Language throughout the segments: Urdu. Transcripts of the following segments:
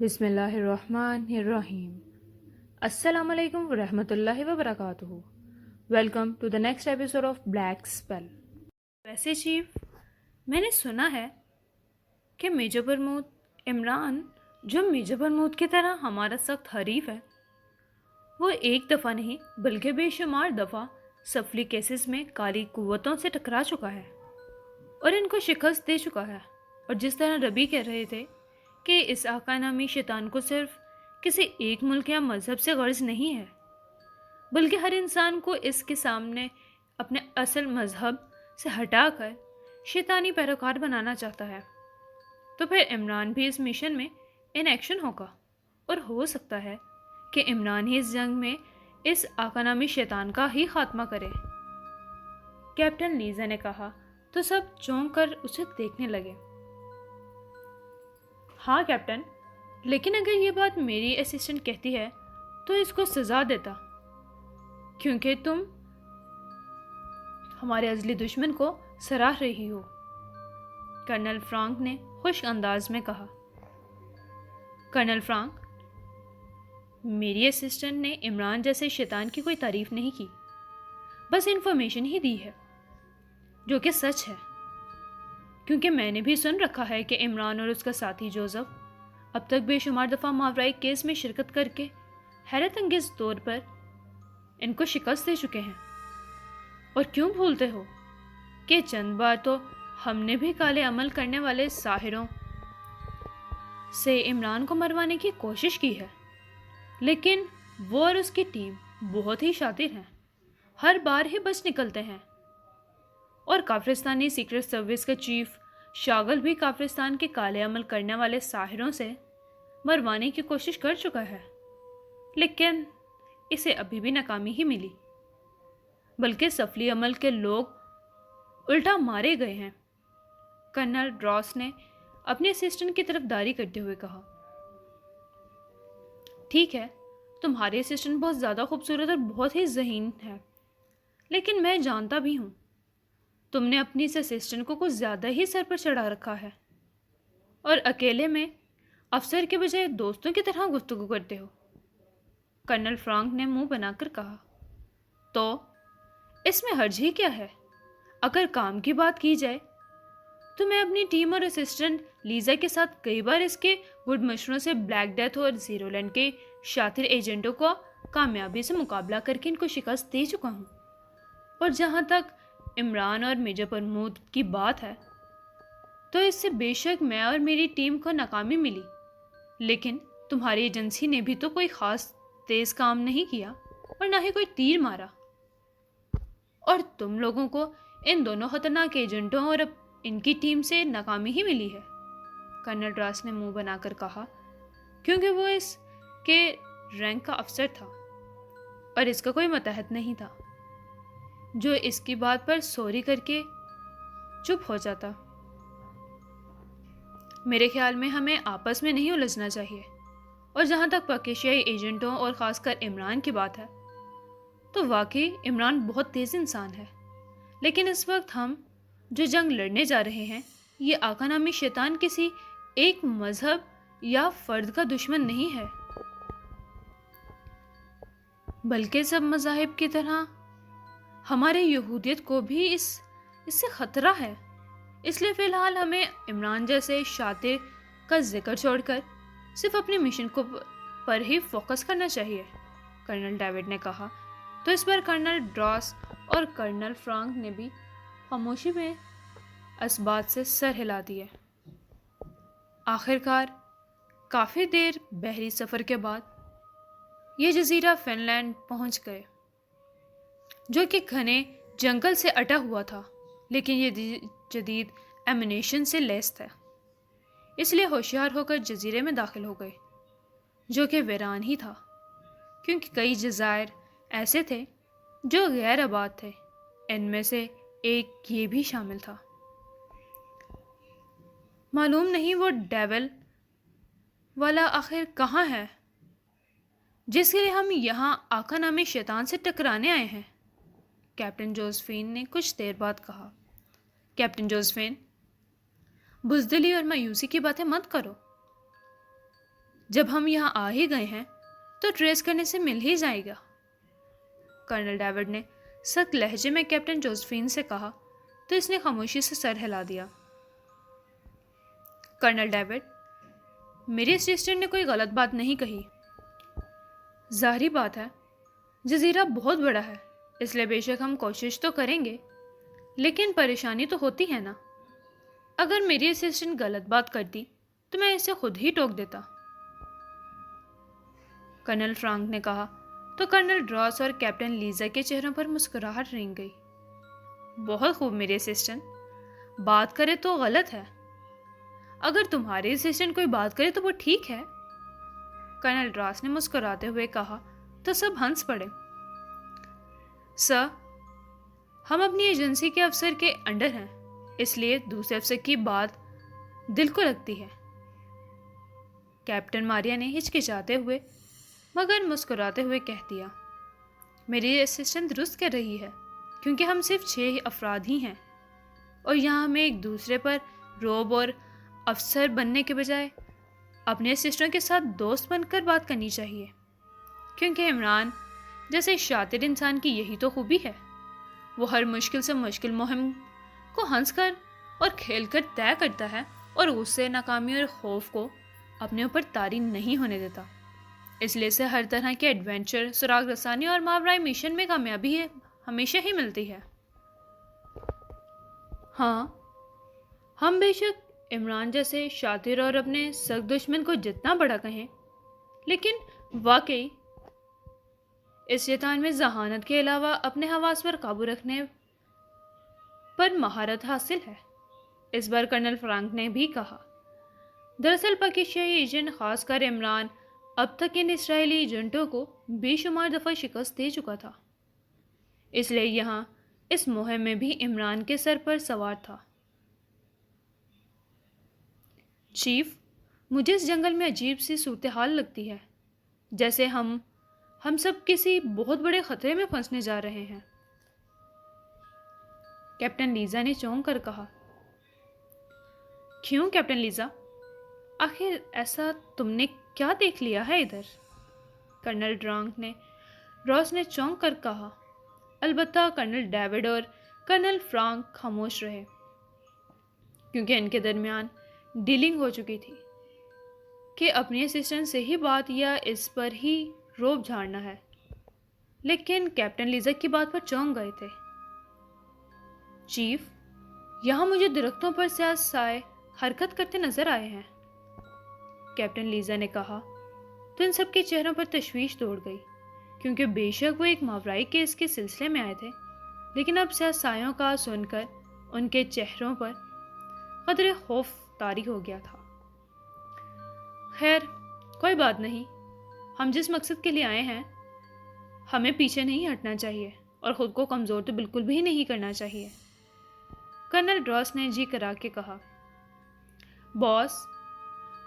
بسم اللہ الرحمن الرحیم۔ السلام علیکم ورحمۃ اللہ وبرکاتہ۔ Welcome to the next episode of black spell. ویسے چیف، میں نے سنا ہے کہ میجر پرمود عمران، جو میجر پرمود کی طرح ہمارا سخت حریف ہے، وہ ایک دفعہ نہیں بلکہ بے شمار دفعہ سفلی کیسز میں کالی قوتوں سے ٹکرا چکا ہے اور ان کو شکست دے چکا ہے۔ اور جس طرح ربی کہہ رہے تھے کہ اس آقا نامی شیطان کو صرف کسی ایک ملک یا مذہب سے غرض نہیں ہے، بلکہ ہر انسان کو اس کے سامنے اپنے اصل مذہب سے ہٹا کر شیطانی پیروکار بنانا چاہتا ہے، تو پھر عمران بھی اس مشن میں ان ایکشن ہوگا، اور ہو سکتا ہے کہ عمران ہی اس جنگ میں اس آقا نامی شیطان کا ہی خاتمہ کرے۔ کیپٹن لیزا نے کہا تو سب چونک کر اسے دیکھنے لگے۔ ہاں کیپٹن، لیکن اگر یہ بات میری اسسٹنٹ کہتی ہے تو اس کو سزا دیتا، کیونکہ تم ہمارے ازلی دشمن کو سراہ رہی ہو، کرنل فرانک نے خشک انداز میں کہا۔ کرنل فرانک، میری اسسٹنٹ نے عمران جیسے شیطان کی کوئی تعریف نہیں کی، بس انفارمیشن ہی دی ہے جو کہ سچ ہے، کیونکہ میں نے بھی سن رکھا ہے کہ عمران اور اس کا ساتھی جوزف اب تک بے شمار دفعہ ماورائی کیس میں شرکت کر کے حیرت انگیز طور پر ان کو شکست دے چکے ہیں۔ اور کیوں بھولتے ہو کہ چند بار تو ہم نے بھی کالے عمل کرنے والے ساحروں سے عمران کو مروانے کی کوشش کی ہے، لیکن وہ اور اس کی ٹیم بہت ہی شاطر ہیں، ہر بار ہی بچ نکلتے ہیں۔ اور کافرستانی سیکرٹ سروس کا چیف شاغل بھی کافرستان کے کالے عمل کرنے والے ساحروں سے مروانے کی کوشش کر چکا ہے، لیکن اسے ابھی بھی ناکامی ہی ملی، بلکہ سفلی عمل کے لوگ الٹا مارے گئے ہیں۔ کرنل ڈراس نے اپنے اسسٹنٹ کی طرف داری کرتے ہوئے کہا۔ ٹھیک ہے، تمہارے اسسٹنٹ بہت زیادہ خوبصورت اور بہت ہی ذہین ہے، لیکن میں جانتا بھی ہوں تم نے اپنی اس اسسٹنٹ کو کچھ زیادہ ہی سر پر چڑھا رکھا ہے، اور اکیلے میں افسر کے بجائے دوستوں کی طرح گفتگو کرتے ہو۔ کرنل فرانک نے منہ بنا کر کہا۔ تو اس میں حرج ہی کیا ہے؟ اگر کام کی بات کی جائے تو میں اپنی ٹیم اور اسسٹنٹ لیزا کے ساتھ کئی بار اس کے گڈ مشوروں سے بلیک ڈیتھ اور زیرو لینڈ کے شاطر ایجنٹوں کو کامیابی سے مقابلہ کر کے ان کو شکست دے چکا ہوں۔ اور جہاں تک عمران اور میجر پرمود کی بات ہے تو اس سے بے شک میں اور میری ٹیم کو ناکامی ملی، لیکن تمہاری ایجنسی نے بھی تو کوئی خاص تیز کام نہیں کیا اور نہ ہی کوئی تیر مارا، اور تم لوگوں کو ان دونوں خطرناک ایجنٹوں اور ان کی ٹیم سے ناکامی ہی ملی ہے، کرنل ڈراس نے منہ بنا کر کہا، کیونکہ وہ اس کے رینک کا افسر تھا اور اس کا کوئی متحد نہیں تھا جو اس کی بات پر سوری کر کے چپ ہو جاتا۔ میرے خیال میں ہمیں آپس میں نہیں الجھنا چاہیے، اور جہاں تک پاکیشیائی ایجنٹوں اور خاص کر عمران کی بات ہے تو واقعی عمران بہت تیز انسان ہے، لیکن اس وقت ہم جو جنگ لڑنے جا رہے ہیں، یہ آقا نامی شیطان کسی ایک مذہب یا فرد کا دشمن نہیں ہے، بلکہ سب مذاہب کی طرح ہمارے یہودیت کو بھی اس سے خطرہ ہے۔ اس لیے فی الحال ہمیں عمران جیسے شاطر کا ذکر چھوڑ کر صرف اپنے مشن کو پر ہی فوکس کرنا چاہیے، کرنل ڈیوڈ نے کہا۔ تو اس پر کرنل ڈراس اور کرنل فرانک نے بھی خاموشی میں اس بات سے سر ہلا دیے۔ آخرکار کافی دیر بحری سفر کے بعد یہ جزیرہ فن لینڈ پہنچ گئے، جو کہ گھنے جنگل سے اٹا ہوا تھا، لیکن یہ جدید ایمونیشن سے لیس تھا، اس لیے ہوشیار ہو کر جزیرے میں داخل ہو گئے، جو کہ ویران ہی تھا، کیونکہ کئی جزائر ایسے تھے جو غیر آباد تھے، ان میں سے ایک یہ بھی شامل تھا۔ معلوم نہیں وہ ڈیول والا آخر کہاں ہے جس کے لیے ہم یہاں آقا نامی شیطان سے ٹکرانے آئے ہیں، کیپٹن جوزفین نے کچھ دیر بعد کہا۔ کیپٹن جوزفین، بزدلی اور مایوسی کی باتیں مت کرو، جب ہم یہاں آ ہی گئے ہیں تو ٹریس کرنے سے مل ہی جائے گا۔ کرنل ڈیوڈ نے سخت لہجے میں کیپٹن جوزفین سے کہا تو اس نے خاموشی سے سر ہلا دیا۔ کرنل ڈیوڈ، میرے اسسٹنٹ نے کوئی غلط بات نہیں کہی۔ ظاہری بات ہے، جزیرہ بہت بڑا ہے، اس لیے بے شک ہم کوشش تو کریں گے، لیکن پریشانی تو ہوتی ہے نا۔ اگر میری اسسٹنٹ غلط بات کرتی تو میں اسے خود ہی ٹوک دیتا، کرنل فرانک نے کہا تو کرنل ڈراس اور کیپٹن لیزا کے چہروں پر مسکراہٹ رنگ گئی۔ بہت خوب میری اسسٹنٹ، بات کرے تو غلط ہے، اگر تمہاری اسسٹنٹ کوئی بات کرے تو وہ ٹھیک ہے، کرنل ڈراس نے مسکراتے ہوئے کہا تو سب ہنس پڑے۔ سر، ہم اپنی ایجنسی کے افسر کے انڈر ہیں، اس لیے دوسرے افسر کی بات دل کو لگتی ہے، کیپٹن ماریا نے ہچکچاتے ہوئے مگر مسکراتے ہوئے کہہ دیا۔ میری اسسٹنٹ درست کر رہی ہے، کیونکہ ہم صرف 6 افراد ہی ہیں، اور یہاں ہمیں ایک دوسرے پر روب اور افسر بننے کے بجائے اپنے اسسٹنٹوں کے ساتھ دوست بن کر بات کرنی چاہیے، کیونکہ عمران جیسے شاطر انسان کی یہی تو خوبی ہے، وہ ہر مشکل سے مشکل مہم کو ہنس کر اور کھیل کر طے کرتا ہے اور غصے، ناکامی اور خوف کو اپنے اوپر طاری نہیں ہونے دیتا، اس لیے سے ہر طرح کے ایڈونچر، سراغ رسانی اور ماورائے مشن میں کامیابی ہمیشہ ہی ملتی ہے۔ ہاں، ہم بے شک عمران جیسے شاطر اور اپنے سخت دشمن کو جتنا بڑا کہیں، لیکن واقعی اس شیطان میں ذہانت کے علاوہ اپنے حواس پر قابو رکھنے پر مہارت حاصل ہے، اس بار کرنل فرانک نے بھی کہا۔ دراصل پاکستانی ایجنٹ، خاص کر عمران، اب تک ان اسرائیلی ایجنٹوں کو بے شمار دفعہ شکست دے چکا تھا، اس لیے یہاں اس مہم میں بھی عمران کے سر پر سوار تھا۔ چیف، مجھے اس جنگل میں عجیب سی صورتحال لگتی ہے، جیسے ہم سب کسی بہت بڑے خطرے میں پھنسنے جا رہے ہیں، کیپٹن لیزا نے چونک کر کہا۔ کیوں کیپٹن لیزا؟ آخر ایسا تم نے کیا دیکھ لیا ہے ادھر؟ کرنل راس نے چونک کر کہا۔ البتہ کرنل ڈیوڈ اور کرنل فرانک خاموش رہے، کیونکہ ان کے درمیان ڈیلنگ ہو چکی تھی کہ اپنی اسسٹنٹ سے ہی بات یا اس پر ہی روب جھاڑنا ہے، لیکن کیپٹن لیزا کی بات پر چونک گئے تھے۔ چیف، یہاں مجھے درختوں پر سیاہ سائے حرکت کرتے نظر آئے ہیں، کیپٹن لیزا نے کہا تو ان سب کے چہروں پر تشویش دوڑ گئی، کیونکہ بے شک وہ ایک ماورائی کیس کے سلسلے میں آئے تھے، لیکن اب سیاہ سایوں کا سن کر ان کے چہروں پر قدرے خوف طاری ہو گیا تھا۔ خیر، کوئی بات نہیں، ہم جس مقصد کے لیے آئے ہیں ہمیں پیچھے نہیں ہٹنا چاہیے اور خود کو کمزور تو بالکل بھی نہیں کرنا چاہیے، کرنل ڈراس نے جی کرا کے کہا۔ باس،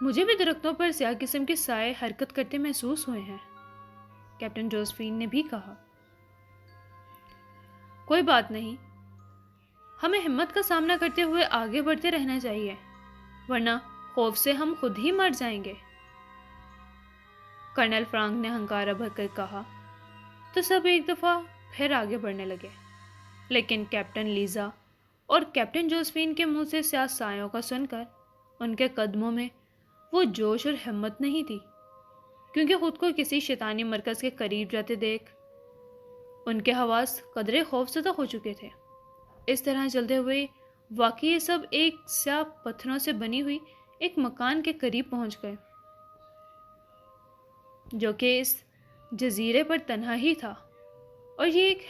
مجھے بھی درختوں پر سیاہ قسم کے سائے حرکت کرتے محسوس ہوئے ہیں، کیپٹن جوزفین نے بھی کہا۔ کوئی بات نہیں، ہمیں ہمت کا سامنا کرتے ہوئے آگے بڑھتے رہنا چاہیے، ورنہ خوف سے ہم خود ہی مر جائیں گے، کرنل فرانک نے ہنکارا بھر کر کہا تو سب ایک دفعہ پھر آگے بڑھنے لگے، لیکن کیپٹن لیزا اور کیپٹن جوزفین کے منہ سے سیاہ سایوں کا سن کر ان کے قدموں میں وہ جوش اور ہمت نہیں تھی، کیونکہ خود کو کسی شیطانی مرکز کے قریب جاتے دیکھ ان کے حواس قدرے خوف زدہ ہو چکے تھے۔ اس طرح چلتے ہوئے واقعی یہ سب ایک سیاہ پتھروں سے بنی ہوئی ایک مکان کے قریب پہنچ گئے، جو کہ اس جزیرے پر تنہا ہی تھا، اور یہ ایک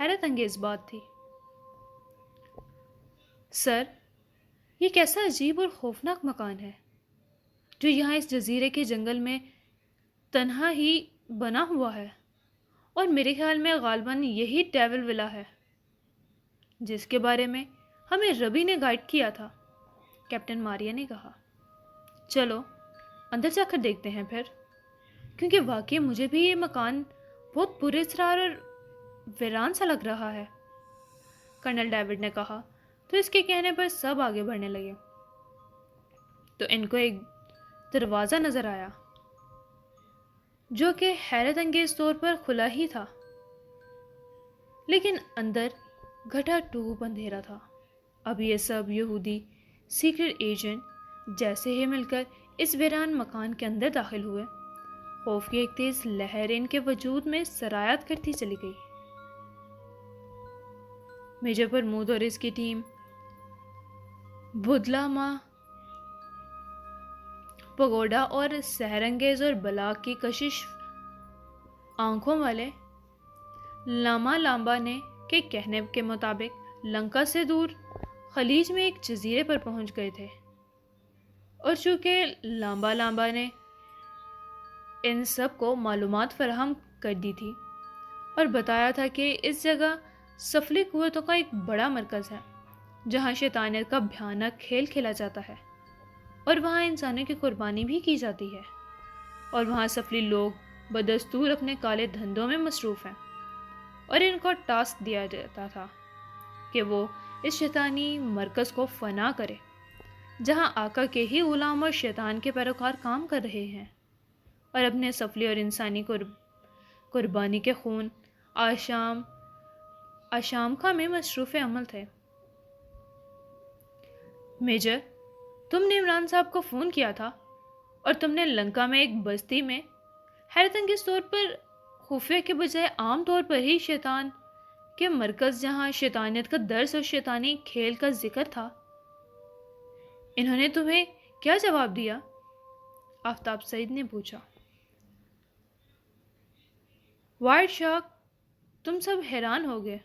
حیرت انگیز بات تھی۔ سر، یہ کیسا عجیب اور خوفناک مکان ہے جو یہاں اس جزیرے کے جنگل میں تنہا ہی بنا ہوا ہے، اور میرے خیال میں غالباً یہی ڈیول ولا ہے جس کے بارے میں ہمیں ربی نے گائیڈ کیا تھا، کیپٹن ماریا نے کہا۔ چلو اندر جا کر دیکھتے ہیں پھر، کیونکہ واقعی مجھے بھی یہ مکان بہت پراسرار اور ویران سا لگ رہا ہے، کرنل ڈیوڈ نے کہا تو اس کے کہنے پر سب آگے بڑھنے لگے۔ تو ان کو ایک دروازہ نظر آیا جو کہ حیرت انگیز طور پر کھلا ہی تھا، لیکن اندر گھٹا ٹوپ اندھیرا تھا۔ اب یہ سب یہودی سیکرٹ ایجنٹ جیسے ہی مل کر اس ویران مکان کے اندر داخل ہوئے، خوف کی ایک تیز لہر ان کے وجود میں سرایت کرتی چلی گئی۔ میجر پرمود اور اس کی ٹیم بدلا ماں پگوڈا اور سحر انگیز اور بلا کی کشش آنکھوں والے لاما لامبا نے کے کہنے کے مطابق لنکا سے دور خلیج میں ایک جزیرے پر پہنچ گئے تھے، اور چونکہ لامبا لامبا نے ان سب کو معلومات فراہم کر دی تھی اور بتایا تھا کہ اس جگہ سفلی قوتوں کا ایک بڑا مرکز ہے جہاں شیطانیت کا بھیانک کھیل کھیلا جاتا ہے، اور وہاں انسانوں کی قربانی بھی کی جاتی ہے، اور وہاں سفلی لوگ بدستور اپنے کالے دھندوں میں مصروف ہیں، اور ان کو ٹاسک دیا جاتا تھا کہ وہ اس شیطانی مرکز کو فنا کرے جہاں آقا کے ہی غلام اور شیطان کے پیروکار کام کر رہے ہیں، اور اپنے سفلی اور انسانی قربانی کے خون آشامکھا میں مصروف عمل تھے۔ میجر، تم نے عمران صاحب کو فون کیا تھا، اور تم نے لنکا میں ایک بستی میں حیرت انگیز طور پر خفیہ کے بجائے عام طور پر ہی شیطان کے مرکز جہاں شیطانیت کا درس اور شیطانی کھیل کا ذکر تھا، انہوں نے تمہیں کیا جواب دیا؟ آفتاب سعید نے پوچھا۔ وائٹ شارک، تم سب حیران ہو گئے۔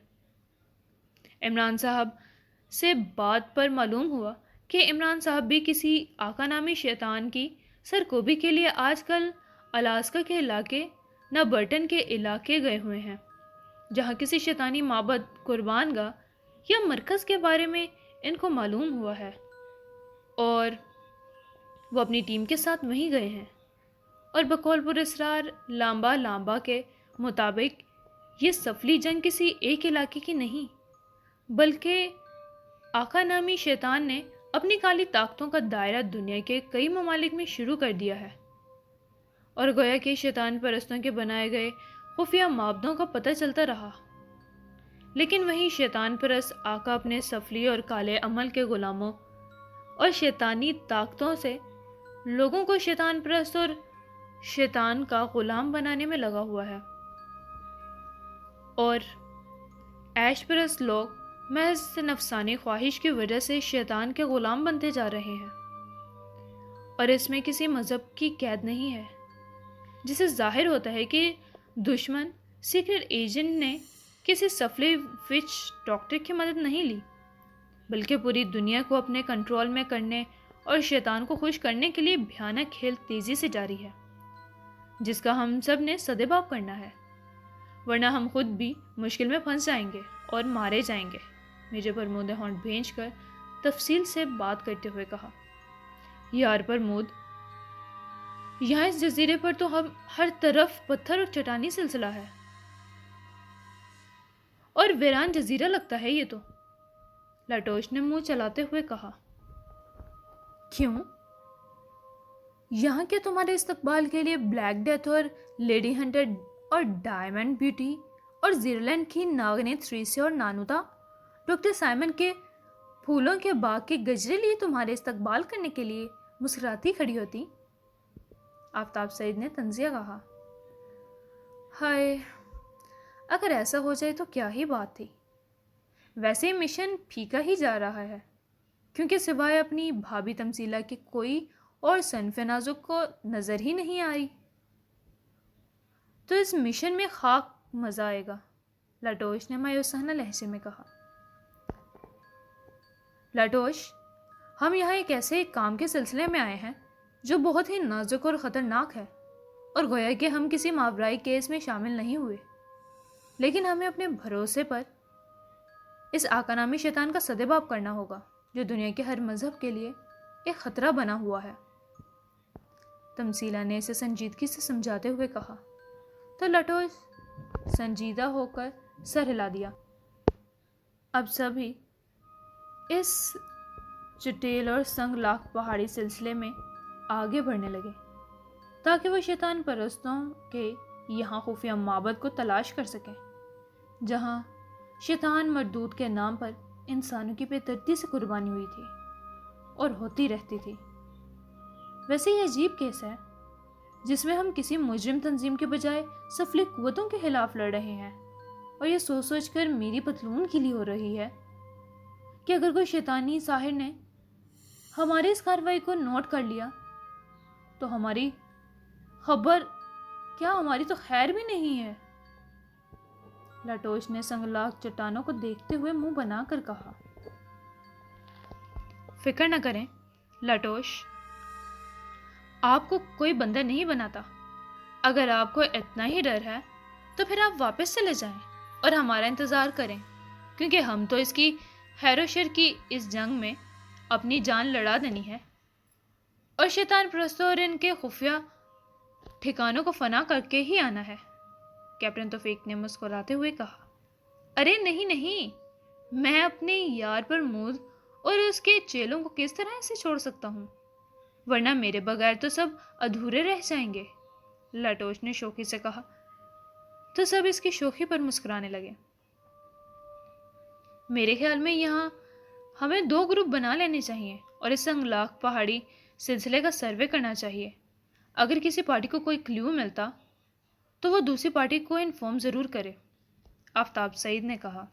عمران صاحب سے بات پر معلوم ہوا کہ عمران صاحب بھی کسی آقا نامی شیطان کی سرکوبی کے لیے آج کل الاسکا کے علاقے نہ برٹن کے علاقے گئے ہوئے ہیں، جہاں کسی شیطانی معبد، قربان گاہ یا مرکز کے بارے میں ان کو معلوم ہوا ہے، اور وہ اپنی ٹیم کے ساتھ وہیں گئے ہیں، اور بقول پر اسرار لامبا لامبا کے مطابق یہ سفلی جنگ کسی ایک علاقے کی نہیں، بلکہ آقا نامی شیطان نے اپنی کالی طاقتوں کا دائرہ دنیا کے کئی ممالک میں شروع کر دیا ہے، اور گویا کہ شیطان پرستوں کے بنائے گئے خفیہ معبدوں کا پتہ چلتا رہا، لیکن وہیں شیطان پرست آقا اپنے سفلی اور کالے عمل کے غلاموں اور شیطانی طاقتوں سے لوگوں کو شیطان پرست اور شیطان کا غلام بنانے میں لگا ہوا ہے، اور عیش پرست لوگ محض نفسانی خواہش کی وجہ سے شیطان کے غلام بنتے جا رہے ہیں، اور اس میں کسی مذہب کی قید نہیں ہے، جسے ظاہر ہوتا ہے کہ دشمن سیکرٹ ایجنٹ نے کسی سفلی وچ ڈاکٹر کی مدد نہیں لی، بلکہ پوری دنیا کو اپنے کنٹرول میں کرنے اور شیطان کو خوش کرنے کے لیے بھیانک کھیل تیزی سے جاری ہے، جس کا ہم سب نے سدباب کرنا ہے، ورنہ ہم خود بھی مشکل میں پھنس جائیں گے اور مارے جائیں گے۔ میجر پرمود نے ہونٹ بھینچ کر تفصیل سے بات کرتے ہوئے کہا۔ یار پرمود، یہاں اس جزیرے پر تو ہر طرف پتھر اور چٹانی سلسلہ ہے، اور ویران جزیرہ لگتا ہے یہ تو، لاٹوش نے منہ چلاتے ہوئے کہا۔ کیوں؟ یہاں کے تمہارے استقبال کے لیے بلیک ڈیتھ اور لیڈی ہنٹر اور ڈائمنڈ بیوٹی اور زیرلینڈ کی ناگنی تھریسی اور نانوتا ڈاکٹر سائمن کے پھولوں کے باغ کے گجرے لیے تمہارے استقبال کرنے کے لیے مسکراتی کھڑی ہوتی، آفتاب سعید نے طنزیہ کہا۔ ہائے، اگر ایسا ہو جائے تو کیا ہی بات تھی، ویسے مشن پھیکا ہی جا رہا ہے، کیونکہ سوائے اپنی بھابھی تمثیلہ کے کوئی اور صنف نازک کو نظر ہی نہیں آئی، تو اس مشن میں خاک مزہ آئے گا، لاٹوش نے مایوسانہ لہجے میں کہا۔ لاٹوش، ہم یہاں ایک ایسے کام کے سلسلے میں آئے ہیں جو بہت ہی نازک اور خطرناک ہے، اور گویا کہ ہم کسی ماورائی کیس میں شامل نہیں ہوئے، لیکن ہمیں اپنے بھروسے پر اس آقا نامی شیطان کا سدباب کرنا ہوگا جو دنیا کے ہر مذہب کے لیے ایک خطرہ بنا ہوا ہے، تمثیلہ نے اسے سنجیدگی سے سمجھاتے ہوئے کہا، تو لاٹوش سنجیدہ ہو کر سر ہلا دیا۔ اب سبھی اس چٹیل اور سنگ لاکھ پہاڑی سلسلے میں آگے بڑھنے لگے۔ تاکہ وہ شیطان پرستوں کے یہاں خفیہ معبد کو تلاش کر سکیں، جہاں شیطان مردود کے نام پر انسانوں کی بے دردی سے قربانی ہوئی تھی اور ہوتی رہتی تھی۔ ویسے یہ عجیب کیس ہے جس میں ہم کسی مجرم تنظیم کے بجائے سفلی قوتوں کے خلاف لڑ رہے ہیں، اور یہ سوچ سوچ کر میری پتلون گیلی ہو رہی ہے کہ اگر کوئی شیطانی ساحر نے ہماری اس کارروائی کو نوٹ کر لیا تو ہماری خبر کیا ہماری تو خیر بھی نہیں ہے۔ لاٹوش نے سنگلاخ چٹانوں کو دیکھتے ہوئے منہ بنا کر کہا۔ فکر نہ کریں لاٹوش، آپ کو کوئی بندر نہیں بناتا۔ اگر آپ کو اتنا ہی ڈر ہے تو پھر آپ واپس چلے جائیں اور ہمارا انتظار کریں، کیونکہ ہم تو اس کی خیر و شر کی اس جنگ میں اپنی جان لڑا دینی ہے، اور شیطان پرستوں اور ان کے خفیہ ٹھکانوں کو فنا کر کے ہی آنا ہے۔ کیپٹن توفیق نے مسکراتے ہوئے کہا۔ ارے نہیں نہیں، میں اپنے یار پرمود اور اس کے چیلوں کو کس طرح سے چھوڑ سکتا ہوں، ورنہ میرے بغیر تو سب ادھورے رہ جائیں گے، لاٹوش نے شوخی سے کہا۔ تو سب اس کی شوخی پر مسکرانے لگے۔ میرے خیال میں یہاں ہمیں 2 گروپ بنا لینے چاہیے اور اس سنگلاخ پہاڑی سلسلے کا سروے کرنا چاہیے۔ اگر کسی پارٹی کو کوئی کلیو ملتا تو وہ دوسری پارٹی کو انفارم ضرور کرے، آفتاب سعید نے کہا۔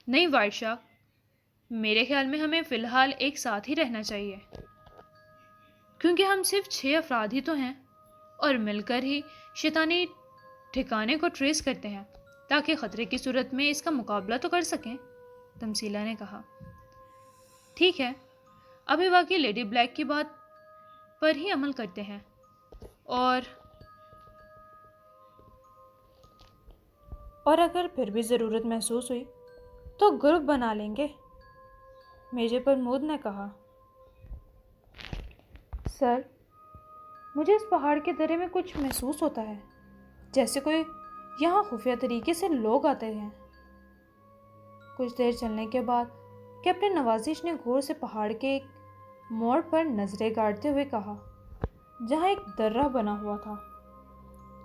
نہیں وائٹ شاہ، میرے خیال میں ہمیں فی الحال ایک ساتھ ہی رہنا چاہیے، کیونکہ ہم صرف 6 افراد ہی تو ہیں اور مل کر ہی شیطانی ٹھکانے کو ٹریس کرتے ہیں تاکہ خطرے کی صورت میں اس کا مقابلہ تو کر سکیں، تمثیلہ نے کہا۔ ٹھیک ہے، ابھی واقعی لیڈی بلیک کی بات پر ہی عمل کرتے ہیں، اور اگر پھر بھی ضرورت محسوس ہوئی تو گروپ بنا لیں گے، میجر پرمود نے کہا۔ سر، مجھے اس پہاڑ کے درے میں کچھ محسوس ہوتا ہے، جیسے کوئی یہاں خفیہ طریقے سے لوگ آتے ہیں۔ کچھ دیر چلنے کے بعد کیپٹن نوازش نے غور سے پہاڑ کے ایک موڑ پر نظریں گاڑتے ہوئے کہا، جہاں ایک درہ بنا ہوا تھا۔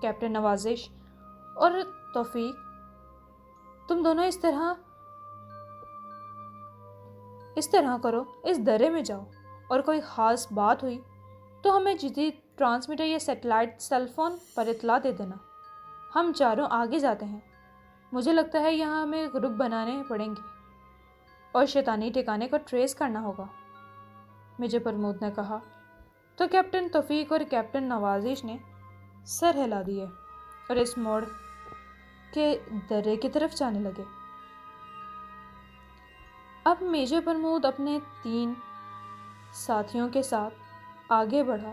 کیپٹن نوازش اور توفیق، تم دونوں اس طرح کرو، اس درے میں جاؤ، اور کوئی خاص بات ہوئی تو ہمیں جدید ٹرانسمیٹر یا سیٹلائٹ سیل فون پر اطلاع دے دینا۔ ہم چاروں آگے جاتے ہیں۔ مجھے لگتا ہے یہاں ہمیں گروپ بنانے پڑیں گے اور شیطانی ٹھکانے کو ٹریس کرنا ہوگا، میجر پرمود نے کہا۔ تو کیپٹن توفیق اور کیپٹن نوازش نے سر ہلا دیے اور اس موڑ کے درے کی طرف جانے لگے۔ اب میجر پرمود اپنے 3 ساتھیوں کے ساتھ آگے بڑھا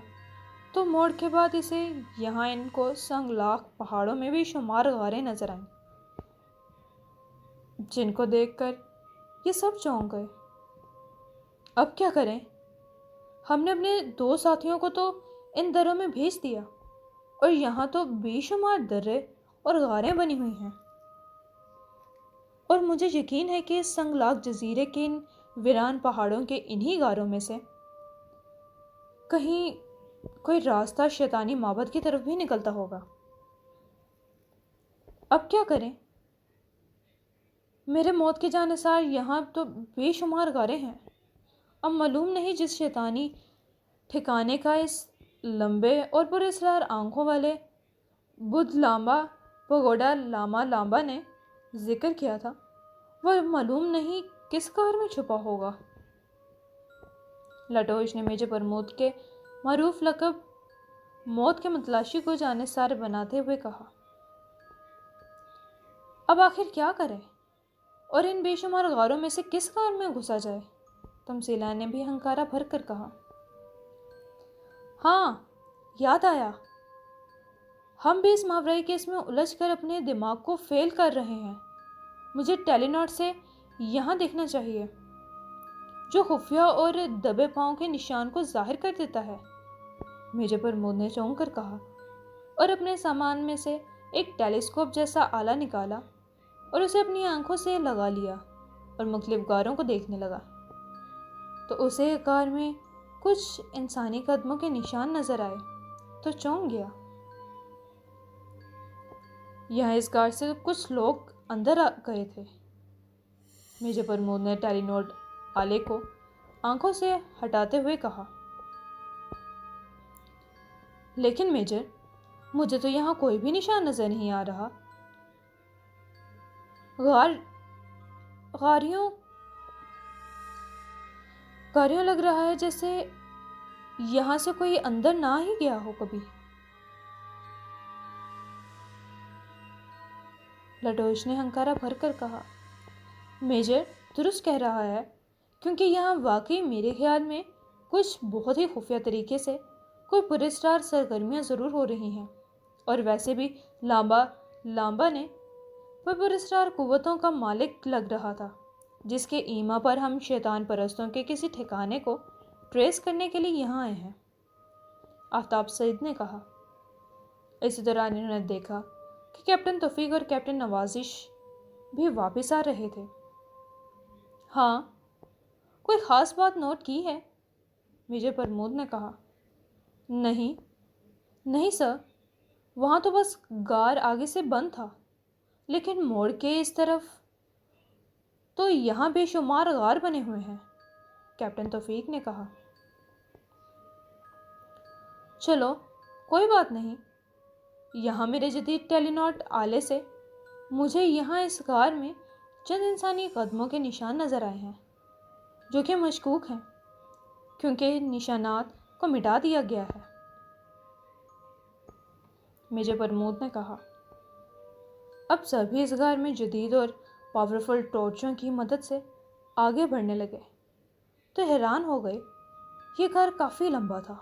تو موڑ کے بعد اسے یہاں ان کو سنگلاخ پہاڑوں میں بھی شمار غاریں نظر آئیں، جن کو دیکھ کر یہ سب چونک گئے۔ اب کیا کریں؟ ہم نے اپنے 2 ساتھیوں کو تو ان دروں میں بھیج دیا، اور یہاں تو بے شمار درے اور غاریں بنی ہوئی ہیں، اور مجھے یقین ہے کہ سنگلاخ جزیرے کے ان ویران پہاڑوں کے انہی غاروں میں سے کہیں کوئی راستہ شیطانی معبد کی طرف بھی نکلتا ہوگا۔ اب کیا کریں؟ میرے موت کے جانسار یہاں تو بے شمار غاریں ہیں۔ اب معلوم نہیں جس شیطانی ٹھکانے کا اس لمبے اور پراسرار آنکھوں والے بدھ لامبا پگوڈا لاما لامبا نے ذکر کیا تھا، وہ معلوم نہیں کس غار میں چھپا ہوگا۔ لاٹوش نے میجر پرمود کے معروف لقب موت کے متلاشی کو جانسار بناتے ہوئے کہا۔ اب آخر کیا کریں اور ان بے شمار غاروں میں سے کس غار میں گھسا جائے؟ تمثیلہ نے بھی ہنکارا بھر کر کہا۔ ہاں، یاد آیا، ہم بھی اس ماورائے کیس میں الجھ کر اپنے دماغ کو فیل کر رہے ہیں۔ مجھے ٹیلی ناٹ سے یہاں دیکھنا چاہیے، جو خفیہ اور دبے پاؤں کے نشان کو ظاہر کر دیتا ہے، میجر پرمود نے چونک کر کہا، اور اپنے سامان میں سے ایک ٹیلیسکوپ جیسا آلہ نکالا اور اسے اپنی آنکھوں سے لگا لیا اور مختلف غاروں کو دیکھنے لگا۔ تو اسے غار میں کچھ انسانی قدموں کے نشان نظر آئے تو چونک گیا۔ یہاں اس غار سے کچھ لوگ اندر آ گئے تھے، میجر پرمود نے ٹیلی نوٹ آلے کو آنکھوں سے ہٹاتے ہوئے کہا۔ لیکن میجر، مجھے تو یہاں کوئی بھی نشان نظر نہیں آ رہا۔ غاریوں لگ رہا ہے جیسے یہاں سے کوئی اندر نہ ہی گیا ہو کبھی۔ لٹوش نے ہنکارا بھر کر کہا۔ میجر درست کہہ رہا ہے، کیونکہ یہاں واقعی میرے خیال میں کچھ بہت ہی خفیہ طریقے سے کوئی پراسرار سرگرمیاں ضرور ہو رہی ہیں، اور ویسے بھی لامبا نے پراسرار قوتوں کا مالک لگ رہا تھا، جس کے ایما پر ہم شیطان پرستوں کے کسی ٹھکانے کو ٹریس کرنے کے لیے یہاں آئے ہیں، آفتاب سعید نے کہا۔ اسی دوران انہوں نے دیکھا کہ کیپٹن توفیق اور کیپٹن نوازش بھی واپس آ رہے تھے۔ ہاں، کوئی خاص بات نوٹ کی ہے؟ میجر پرمود نے کہا۔ نہیں سر، وہاں تو بس غار آگے سے بند تھا، لیکن موڑ کے اس طرف تو یہاں بے شمار غار بنے ہوئے ہیں، کیپٹن توفیق نے کہا۔ چلو کوئی بات نہیں، یہاں میرے جدید ٹیلی نوٹ آلے سے مجھے یہاں اس غار میں چند انسانی قدموں کے نشان نظر آئے ہیں، جو کہ مشکوک ہیں، کیونکہ نشانات کو مٹا دیا گیا ہے، میجر پرمود نے کہا۔ اب سبھی اس غار میں جدید اور پاورفل ٹارچوں کی مدد سے آگے بڑھنے لگے تو حیران ہو گئے۔ یہ غار کافی لمبا تھا،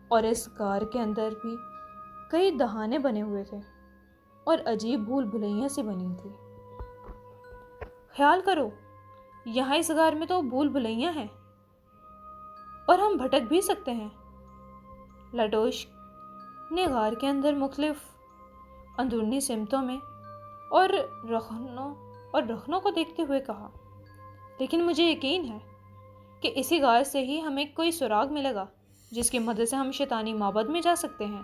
اور اس غار کے اندر بھی کئی دہانے بنے ہوئے تھے اور عجیب بھول بھلیاں سی بنی تھی۔ خیال کرو، یہاں اس غار میں تو بھول بھلیاں ہیں، اور ہم بھٹک بھی سکتے ہیں۔ لٹوش نے غار کے اندر مختلف اندرونی سمتوں میں اور رخنوں کو دیکھتے ہوئے کہا۔ لیکن مجھے یقین ہے کہ اسی غار سے ہی ہمیں کوئی سراغ ملے گا جس کی مدد سے ہم شیطانی معبد میں جا سکتے ہیں،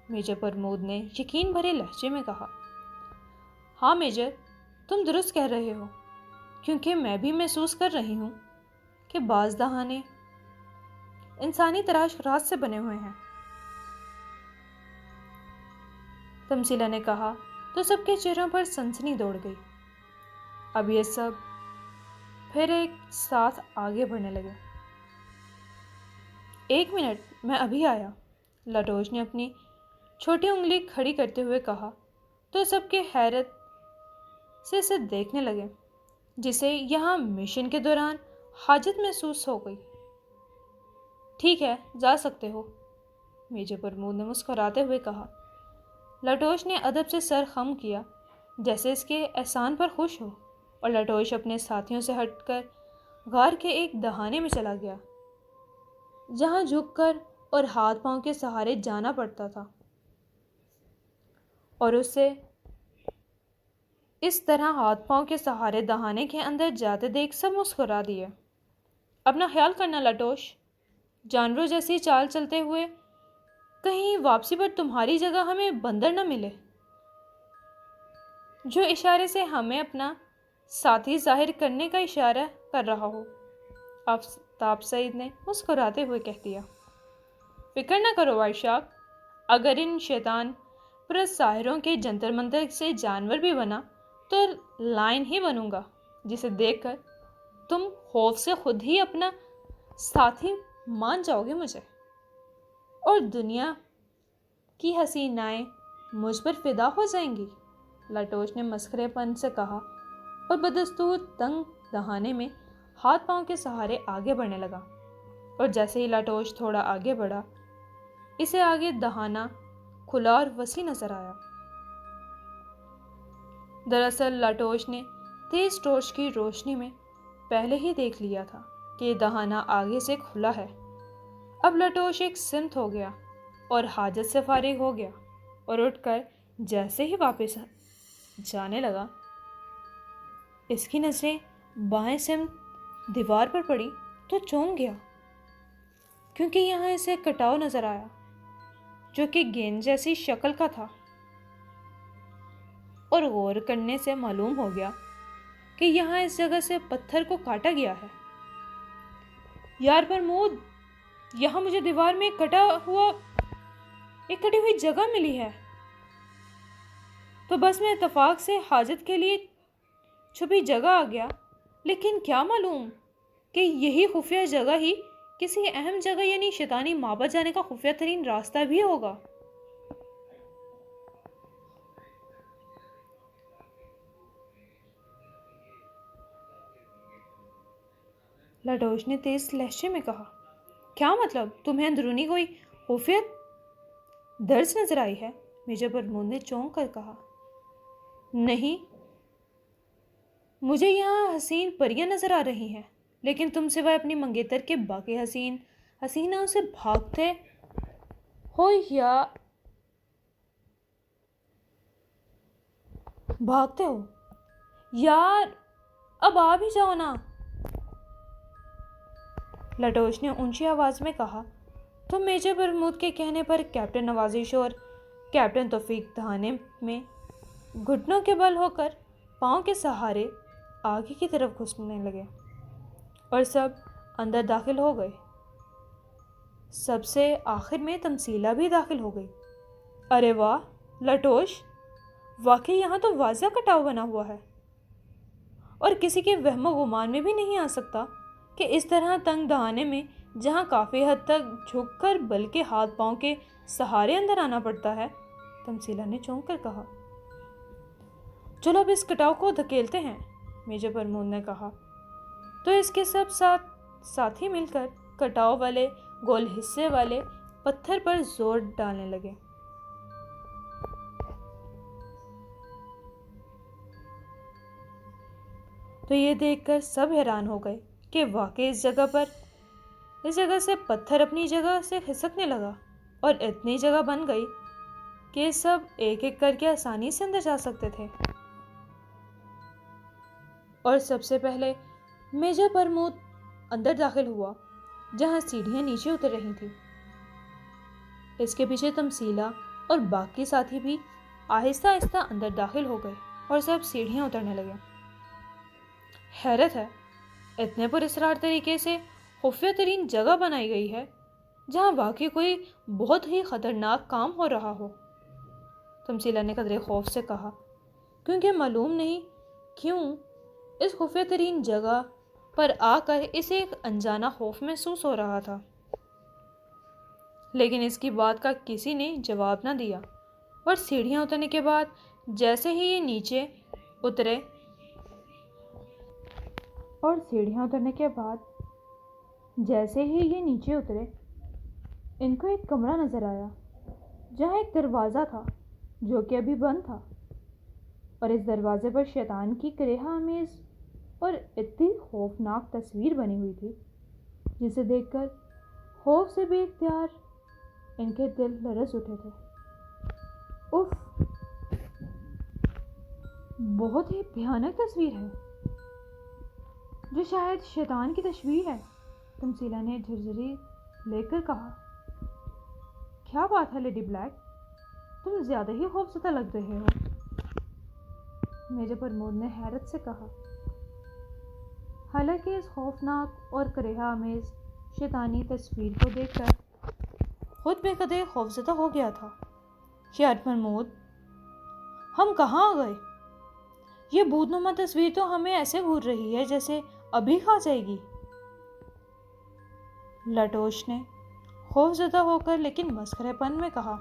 میجر پرمود نے یقین بھرے لہجے میں کہا۔ ہاں میجر، تم درست کہہ رہے ہو، کیونکہ میں بھی محسوس کر رہی ہوں کہ بعض دہانے انسانی تراشرات سے بنے ہوئے ہیں، تمثیلہ نے کہا تو سب کے چہروں پر سنسنی دوڑ گئی۔ اب یہ سب پھر ایک ساتھ آگے بڑھنے لگے۔ 1 منٹ، میں ابھی آیا، لٹوش نے اپنی چھوٹی انگلی کھڑی کرتے ہوئے کہا تو سب کے حیرت سے اسے دیکھنے لگے، جسے یہاں مشن کے دوران حاجت محسوس ہو گئی۔ ٹھیک ہے، جا سکتے ہو، میجر پرمود نے مسکراتے ہوئے کہا۔ لٹوش نے ادب سے سر خم کیا، جیسے اس کے احسان پر خوش ہو، اور لٹوش اپنے ساتھیوں سے ہٹ کر غار کے ایک دہانے میں چلا گیا، جہاں جھک کر اور ہاتھ پاؤں کے سہارے جانا پڑتا تھا، اور اسے اس طرح ہاتھ پاؤں کے سہارے دہانے کے اندر جاتے دیکھ سب مسکرا دیے۔ اپنا خیال کرنا لٹوش، جانوروں جیسی چال چلتے ہوئے کہیں واپسی پر تمہاری جگہ ہمیں بندر نہ ملے، جو اشارے سے ہمیں اپنا ساتھی ظاہر کرنے کا اشارہ کر رہا ہو، آفتاب سعید نے مسکراتے ہوئے کہہ دیا۔ فکر نہ کرو وائشاک، اگر ان شیطان پرست ساحروں کے جنتر منتر سے جانور بھی بنا تو لائن ہی بنوں گا، جسے دیکھ کر تم خوف سے خود ہی اپنا ساتھی مان جاؤ گے مجھے، اور دنیا کی حسینائیں مجھ پر فدا ہو جائیں گی، لٹوش نے مسخرے پن سے کہا، اور بدستور تنگ دہانے میں ہاتھ پاؤں کے سہارے آگے بڑھنے لگا، اور جیسے ہی لٹوش تھوڑا آگے بڑھا، اسے آگے دہانا کھلا اور وسیع نظر آیا۔ دراصل لٹوش نے تیز ٹارچ کی روشنی میں پہلے ہی دیکھ لیا تھا کہ یہ دہانا آگے سے کھلا ہے۔ اب لٹوش ایک سمت ہو گیا اور حاجت سے فارغ ہو گیا، اور اٹھ کر جیسے ہی واپس جانے لگا، اس کی نظریں بائیں سمت دیوار پر پڑی تو چونک گیا، کیونکہ یہاں اسے کٹاؤ نظر آیا جو کہ گیند جیسی شکل کا تھا، اور غور کرنے سے معلوم ہو گیا کہ یہاں اس جگہ سے پتھر کو کاٹا گیا ہے۔ یار پرمود، یہاں مجھے دیوار میں ایک کٹی ہوئی جگہ ملی ہے۔ تو بس میں اتفاق سے حاجت کے لیے چھپی جگہ آ گیا، لیکن کیا معلوم کہ یہی خفیہ جگہ ہی کسی اہم جگہ یعنی شیطانی معبد جانے کا خفیہ ترین راستہ بھی ہوگا۔ لاڈوش نے تیز لہجے میں کہا، کیا مطلب؟ تمہیں اندرونی کوئی خفیہ درس نظر آئی ہے؟ میجر پرمود نے چونک کر کہا، نہیں، مجھے یہاں حسین پریاں نظر آ رہی ہیں، لیکن تم سوائے اپنی منگیتر کے باقی حسینوں سے بھاگتے ہو یار اب آ بھی جاؤ نا۔ لاڈوش نے اونچی آواز میں کہا تو میجر پرمود کے کہنے پر کیپٹن نوازش اور کیپٹن توفیق دہانے میں گھٹنوں کے بل ہو کر پاؤں کے سہارے آگے کی طرف گھسنے لگے اور سب اندر داخل ہو گئے۔ سب سے آخر میں تمثیلہ بھی داخل ہو گئی۔ ارے واہ لاڈوش، واقعی یہاں تو واضح کٹاؤ بنا ہوا ہے، اور کسی کے وہم و گمان میں بھی نہیں آ سکتا کہ اس طرح تنگ دہانے میں جہاں کافی حد تک جھک کر بلکہ ہاتھ پاؤں کے سہارے اندر آنا پڑتا ہے۔ تمثیلہ نے چونک کر کہا، چلو اب اس کٹاؤ کو دھکیلتے ہیں۔ میجر پرمود نے کہا تو اس کے سب ساتھی مل کر کٹاؤ والے گول حصے والے پتھر پر زور ڈالنے لگے۔ تو یہ دیکھ کر سب حیران ہو گئے کہ واقعی اس جگہ سے پتھر اپنی جگہ سے کھسکنے لگا اور اتنی جگہ بن گئی کہ سب ایک ایک کر کے آسانی سے اندر جا سکتے تھے۔ اور سب سے پہلے میجر پرمود اندر داخل ہوا جہاں سیڑھیاں نیچے اتر رہی تھیں۔ اس کے پیچھے تمثیلہ اور باقی ساتھی بھی آہستہ آہستہ اندر داخل ہو گئے اور سب سیڑھیاں اترنے لگے۔ حیرت ہے، اتنے پراسرار طریقے سے خفیہ ترین جگہ بنائی گئی ہے جہاں واقعی کوئی بہت ہی خطرناک کام ہو رہا ہو۔ تمثیلہ نے قدرے خوف سے کہا، کیونکہ معلوم نہیں کیوں اس خفیہ ترین جگہ پر آ کر اسے ایک انجانا خوف محسوس ہو رہا تھا، لیکن اس کی بات کا کسی نے جواب نہ دیا۔ اور سیڑھیاں اترنے کے بعد جیسے ہی یہ نیچے اترے ان کو ایک کمرہ نظر آیا جہاں ایک دروازہ تھا جو کہ ابھی بند تھا، اور اس دروازے پر شیطان کی کرہ آمیز اور اتنی خوفناک تصویر بنی ہوئی تھی جسے دیکھ کر خوف سے بے اختیار ان کے دل لرز اٹھے تھے۔ اف، بہت ہی بھیانک تصویر ہے جو شاید شیطان کی تشبیہ ہے۔ تمثیلہ نے جھرجھری لے کر کہا، کیا بات ہے لیڈی بلیک، تم زیادہ ہی خوفزدہ لگ رہے ہو۔ میجر پرمود نے حیرت سے کہا، حالانکہ اس خوفناک اور کرہ آمیز شیطانی تصویر کو دیکھ کر خود بے قدرے خوفزدہ ہو گیا تھا۔ یار پرمود، ہم کہاں آ گئے؟ یہ بھوت نما تصویر تو ہمیں ایسے گھور رہی ہے جیسے ابھی کھا جائے گی۔ لاڈوش نے خوفزدہ ہو کر لیکن مسخرے پن میں کہا،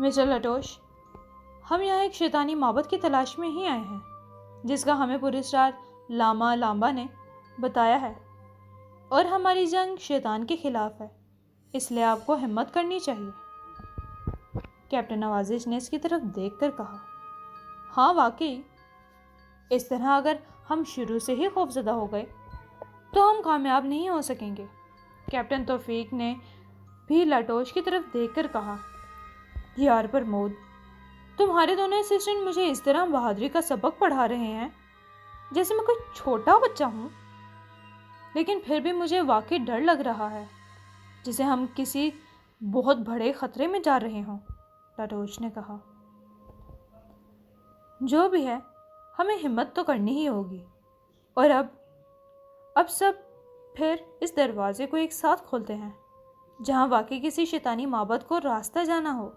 مسٹر لاڈوش، ہم یہاں ایک شیطانی معبد کی تلاش میں ہی آئے ہیں جس کا ہمیں پراسرار لاما لامبا نے بتایا ہے، اور ہماری جنگ شیطان کے خلاف ہے، اس لیے آپ کو ہمت کرنی چاہیے۔ کیپٹن نوازش نے اس کی طرف دیکھ کر کہا، ہاں واقعی، اس طرح اگر ہم شروع سے ہی خوفزدہ ہو گئے تو ہم کامیاب نہیں ہو سکیں گے۔ کیپٹن توفیق نے بھی لاڈوش کی طرف دیکھ کر کہا، یار پرمود، تمہارے دونوں اسسٹنٹ مجھے اس طرح بہادری کا سبق پڑھا رہے ہیں جیسے میں کوئی چھوٹا بچہ ہوں۔ لیکن پھر بھی مجھے واقعی ڈر لگ رہا ہے، جسے ہم کسی بہت بڑے خطرے میں جا رہے ہوں، لاٹوش نے کہا۔ جو بھی ہے، ہمیں ہمت تو کرنی ہی ہوگی، اور اب سب پھر اس دروازے کو ایک ساتھ کھولتے ہیں، جہاں واقعی کسی شیطانی معبد کو راستہ جانا ہو،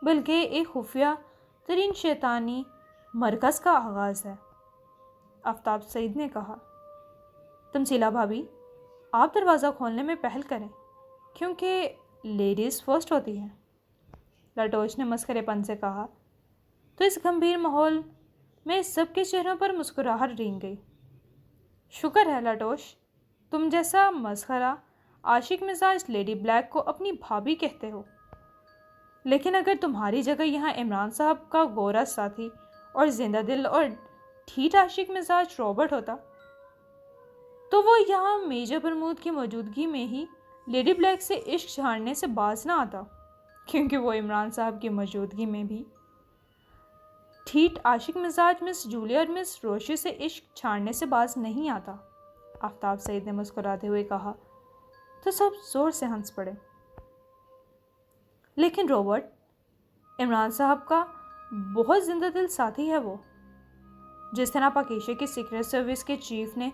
بلکہ ایک خفیہ ترین شیطانی مرکز کا آغاز ہے، آفتاب سعید نے کہا۔ تمثیلہ بھابھی، آپ دروازہ کھولنے میں پہل کریں، کیونکہ لیڈیز فرسٹ ہوتی ہیں، لاٹوش نے مسخرے پن سے کہا۔ تو اس گمبھیر ماحول میں سب کے چہروں پر مسکراہٹ رنگ گئی۔ شکر ہے لاٹوش، تم جیسا مسخرہ عاشق مزاج لیڈی بلیک کو اپنی بھابھی کہتے ہو، لیکن اگر تمہاری جگہ یہاں عمران صاحب کا گورا ساتھی اور زندہ دل اور ٹھیٹ عاشق مزاج رابرٹ ہوتا، تو وہ یہاں میجر پرمود کی موجودگی میں ہی لیڈی بلیک سے عشق چھاڑنے سے باز نہ آتا، کیونکہ وہ عمران صاحب کی موجودگی میں بھی ٹھیٹ عاشق مزاج مس جولیا اور مس روشی سے عشق چھاڑنے سے باز نہیں آتا، آفتاب سعید نے مسکراتے ہوئے کہا۔ تو سب زور سے ہنس پڑے۔ لیکن رابرٹ، عمران صاحب کا بہت زندہ دل ساتھی ہے وہ، جس طرح پاکیشے کی سیکرٹ سروس کے چیف نے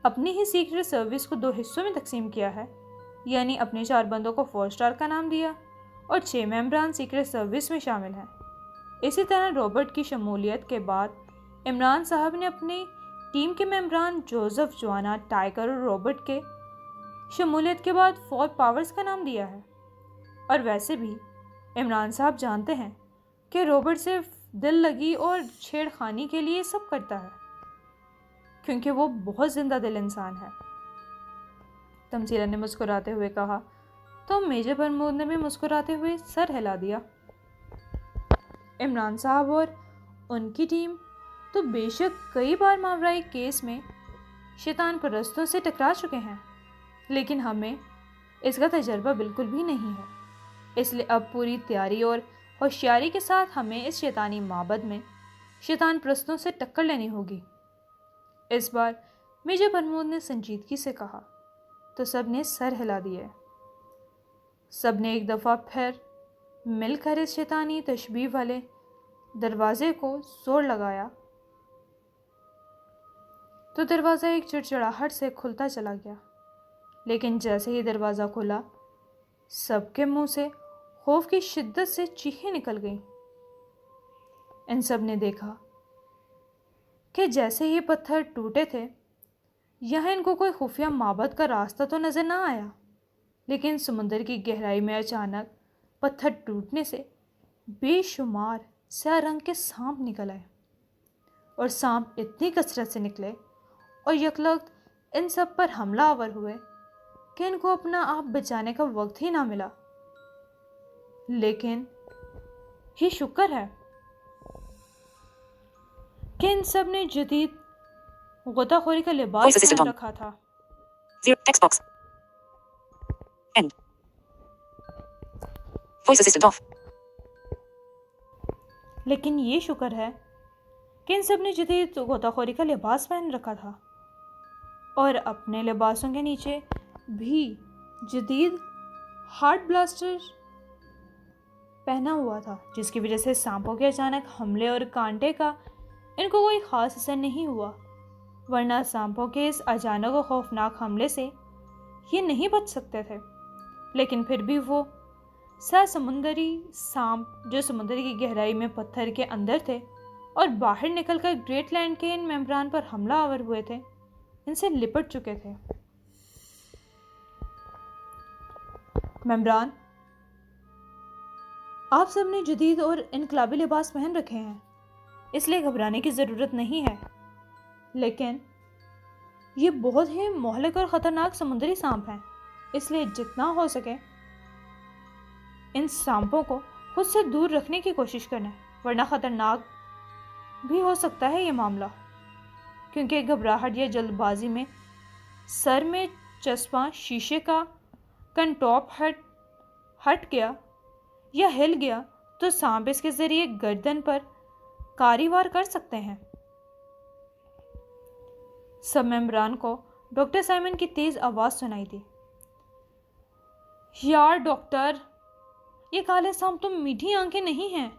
اپنی ہی سیکرٹ سروس کو 2 حصوں میں تقسیم کیا ہے، یعنی اپنے 4 بندوں کو 4 اسٹار کا نام دیا اور 6 ممبران سیکرٹ سروس میں شامل ہیں۔ اسی طرح رابرٹ کی شمولیت کے بعد عمران صاحب نے اپنی ٹیم کے ممبران جوزف، جوانا، ٹائیگر اور رابرٹ کے شمولیت کے بعد 4 پاورز کا نام دیا ہے۔ اور ویسے بھی عمران صاحب جانتے ہیں کہ رابرٹ صرف دل لگی اور چھیڑ خانی کے لیے سب کرتا ہے، کیونکہ وہ بہت زندہ دل انسان ہے، تمثیلہ نے مسکراتے ہوئے کہا۔ تو میجر پرمود نے بھی مسکراتے ہوئے سر ہلا دیا۔ عمران صاحب اور ان کی ٹیم تو بے شک کئی بار ماورائی کیس میں شیطان پرستوں سے ٹکرا چکے ہیں، لیکن ہمیں اس کا تجربہ بالکل بھی نہیں ہے، اس لیے اب پوری تیاری اور ہوشیاری کے ساتھ ہمیں اس شیطانی معبد میں شیطان پرستوں سے ٹکر لینی ہوگی۔ اس بار میجر پرمود نے سنجیدگی سے کہا، تو سب نے سر ہلا دیے۔ سب نے ایک دفعہ پھر مل کر اس شیطانی تشبیہ والے دروازے کو زور لگایا تو دروازہ ایک چڑچڑاہٹ سے کھلتا چلا گیا، لیکن جیسے ہی دروازہ کھلا، سب کے منہ سے خوف کی شدت سے چیخیں نکل گئیں۔ ان سب نے دیکھا کہ جیسے ہی پتھر ٹوٹے تھے، یہاں ان کو کوئی خفیہ معبد کا راستہ تو نظر نہ آیا، لیکن سمندر کی گہرائی میں اچانک پتھر ٹوٹنے سے بے شمار سیاہ رنگ کے سانپ نکل آئے، اور سانپ اتنی کثرت سے نکلے اور یکلخت ان سب پر حملہ آور ہوئے کہ ان کو اپنا آپ بچانے کا وقت ہی نہ ملا۔ لیکن یہ شکر ہے کہ ان سب نے جدید غوطہ خوری کا لباس پہن رکھا تھا۔ لیکن یہ شکر ہے کہ ان سب نے جدید غوطہ خوری کا لباس پہن رکھا تھا، اور اپنے لباسوں کے نیچے بھی جدید ہارٹ بلاسٹر پہنا ہوا تھا، جس کی وجہ سے سانپوں کے اچانک حملے اور کانٹے کا ان کو کوئی خاص اثر نہیں ہوا، ورنہ سانپوں کے اس اچانک و خوفناک حملے سے یہ نہیں بچ سکتے تھے۔ لیکن پھر بھی وہ سمندری سانپ جو سمندر کی گہرائی میں پتھر کے اندر تھے اور باہر نکل کر گریٹ لینڈ کے ان ممبران پر حملہ آور ہوئے تھے، ان سے لپٹ چکے تھے۔ ممبران، آپ سب نے جدید اور انقلابی لباس پہن رکھے ہیں، اس لیے گھبرانے کی ضرورت نہیں ہے، لیکن یہ بہت ہی مہلک اور خطرناک سمندری سانپ ہیں، اس لیے جتنا ہو سکے ان سانپوں کو خود سے دور رکھنے کی کوشش کریں، ورنہ خطرناک بھی ہو سکتا ہے یہ معاملہ، کیونکہ گھبراہٹ یا جلد بازی میں سر میں چسپاں شیشے کا کنٹاپ ہٹ گیا یا ہل گیا تو سانپ اس کے ذریعے گردن پر کاری وار کر سکتے ہیں۔ سب ممبران کو ڈاکٹر سائمن کی تیز آواز سنائی دی۔ یار ڈاکٹر، یہ کالے سانپ تو میٹھی آنکھیں نہیں ہیں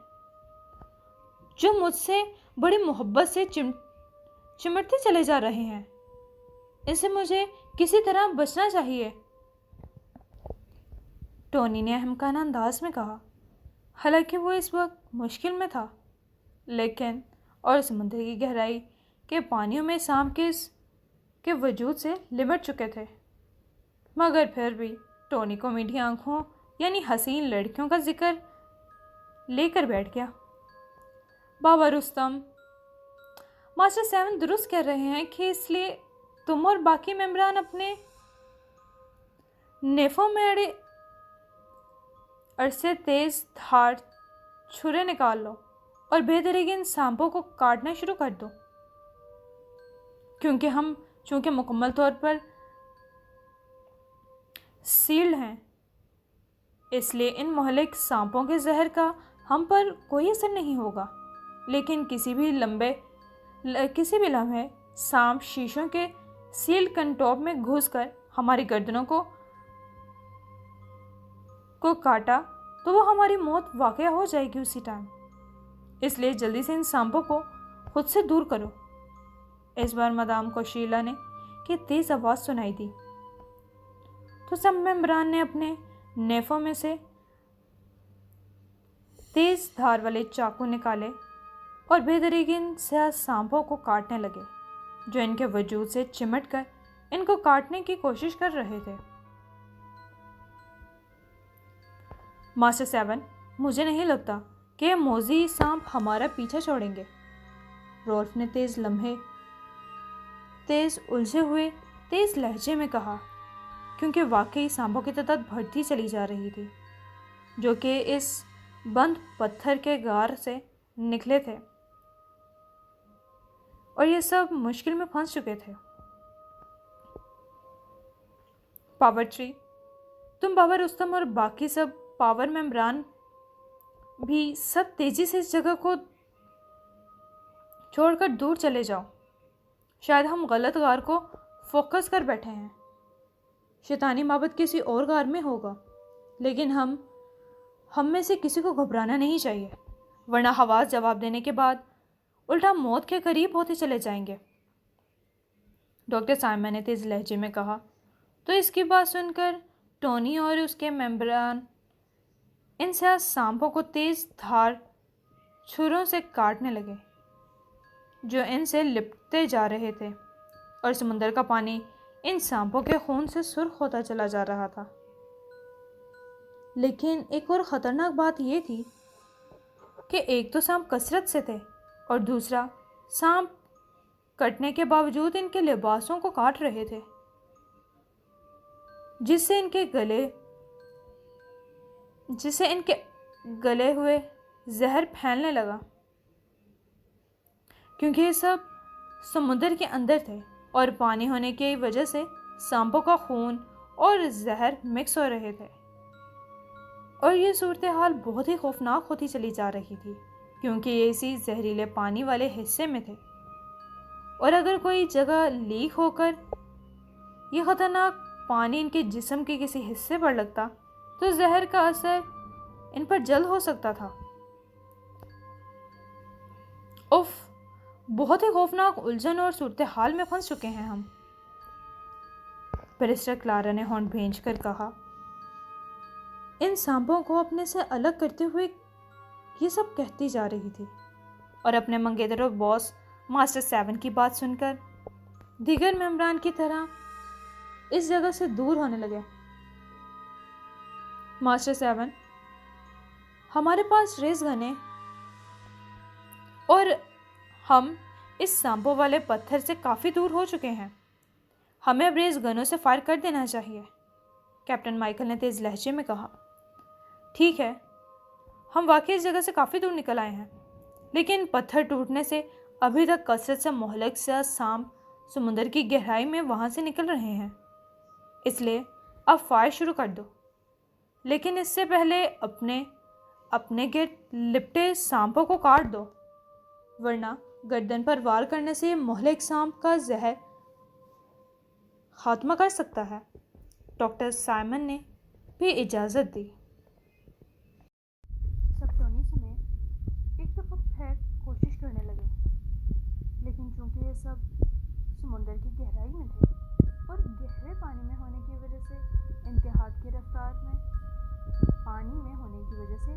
جو مجھ سے بڑی محبت سے چمٹتے چلے جا رہے ہیں۔ ان سے مجھے کسی طرح بچنا چاہیے، ٹونی نے احمقانہ انداز میں کہا، حالانکہ وہ اس وقت مشکل میں تھا لیکن اور سمندر کی گہرائی کے پانیوں میں سانپ کے وجود سے لبٹ چکے تھے، مگر پھر بھی ٹونی کو میٹھی آنکھوں یعنی حسین لڑکیوں کا ذکر لے کر بیٹھ گیا۔ بابا رستم، ماسٹر 7 درست کہہ رہے ہیں کہ اس لیے تم اور باقی ممبران اپنے نیفوں میں عرصے تیز دھار چھرے نکال لو اور بے دریغ ان سانپوں کو کاٹنا شروع کر دو، چونکہ مکمل طور پر سیلڈ ہیں، اس لیے ان مہلک سانپوں کے زہر کا ہم پر کوئی اثر نہیں ہوگا، لیکن کسی بھی لمحے سانپ شیشوں کے سیلڈ کنٹوپ میں گھس کر ہماری گردنوں کو کاٹا تو وہ ہماری موت واقع ہو جائے گی اسی ٹائم، اس لیے جلدی سے ان سانپوں کو خود سے دور کرو۔ اس بار مدام کوشیلا نے کی تیز آواز سنائی دی تو سب ممبران نے اپنے نیفوں میں سے تیز دھار والے چاقو نکالے اور بے دریغ ان سیاہ سانپوں کو کاٹنے لگے جو ان کے وجود سے چمٹ کر ان کو کاٹنے کی کوشش کر رہے تھے۔ ماسٹر 7، مجھے نہیں لگتا کہ یہ موذی سانپ ہمارا پیچھا چھوڑیں گے، رولف نے تیز الجھے ہوئے تیز لہجے میں کہا، کیونکہ واقعی سانپوں کی تعداد بڑھتی چلی جا رہی تھی جو کہ اس بند پتھر کے غار سے نکلے تھے اور یہ سب مشکل میں پھنس چکے تھے۔ پاور ٹری، تم بابا رستم اور باقی سب پاور ممبران بھی سب تیزی سے اس جگہ کو چھوڑ کر دور چلے جاؤ، شاید ہم غلط غار کو فوکس کر بیٹھے ہیں، شیطانی معبد کسی اور غار میں ہوگا، لیکن ہم میں سے کسی کو گھبرانا نہیں چاہیے ورنہ حواس جواب دینے کے بعد الٹا موت کے قریب ہوتے چلے جائیں گے، ڈاکٹر سائمن نے تیز لہجے میں کہا۔ تو اس کی بات سن کر ٹونی اور اس کے ممبران ان سیاہ سانپوں کو تیز دھار چھروں سے کاٹنے لگے جو ان سے لپٹتے جا رہے تھے اور سمندر کا پانی ان سانپوں کے خون سے سرخ ہوتا چلا جا رہا تھا۔ لیکن ایک اور خطرناک بات یہ تھی کہ ایک تو سانپ کثرت سے تھے اور دوسرا سانپ کٹنے کے باوجود ان کے لباسوں کو کاٹ رہے تھے، جس سے ان کے گلے ہوئے زہر پھیلنے لگا، کیونکہ یہ سب سمندر کے اندر تھے اور پانی ہونے کی وجہ سے سانپوں کا خون اور زہر مکس ہو رہے تھے، اور یہ صورتحال بہت ہی خوفناک ہوتی چلی جا رہی تھی کیونکہ یہ اسی زہریلے پانی والے حصے میں تھے، اور اگر کوئی جگہ لیک ہو کر یہ خطرناک پانی ان کے جسم کے کسی حصے پر لگتا تو زہر کا اثر ان پر جلد ہو سکتا تھا۔ اف، بہت ہی خوفناک الجھن اور صورتحال میں پھنس چکے ہیں ہم، بیرسٹر کلارا نے ہونٹ بھینج کر کہا۔ ان سانپوں کو اپنے سے الگ کرتے ہوئے یہ سب کہتی جا رہی تھی اور اپنے منگیتر اور باس ماسٹر 7 کی بات سن کر دیگر ممبران کی طرح اس جگہ سے دور ہونے لگے۔ ماسٹر 7، ہمارے پاس ریز گن ہے اور ہم اس سانپوں والے پتھر سے کافی دور ہو چکے ہیں، ہمیں اب ریز گنوں سے فائر کر دینا چاہیے، کیپٹن مائیکل نے تیز لہجے میں کہا۔ ٹھیک ہے، ہم واقعی اس جگہ سے کافی دور نکل آئے ہیں، لیکن پتھر ٹوٹنے سے ابھی تک کثرت سے مہلک سیاہ سانپ سمندر کی گہرائی میں وہاں سے نکل رہے ہیں، اس لیے اب فائر شروع کر دو، لیکن اس سے پہلے اپنے گرد لپٹے سانپوں کو کاٹ دو، ورنہ گردن پر وار کرنے سے مہلک سانپ کا زہر خاتمہ کر سکتا ہے۔ ڈاکٹر سائمن نے بھی اجازت دی۔ سب ٹونی سمیت ایک دفعہ پھر کوشش کرنے لگے، لیکن چونکہ یہ سب سمندر کی گہرائی میں تھے اور گہرے پانی میں ہونے کی وجہ سے ان کے ہاتھ کی رفتار میں پانی میں ہونے کی وجہ سے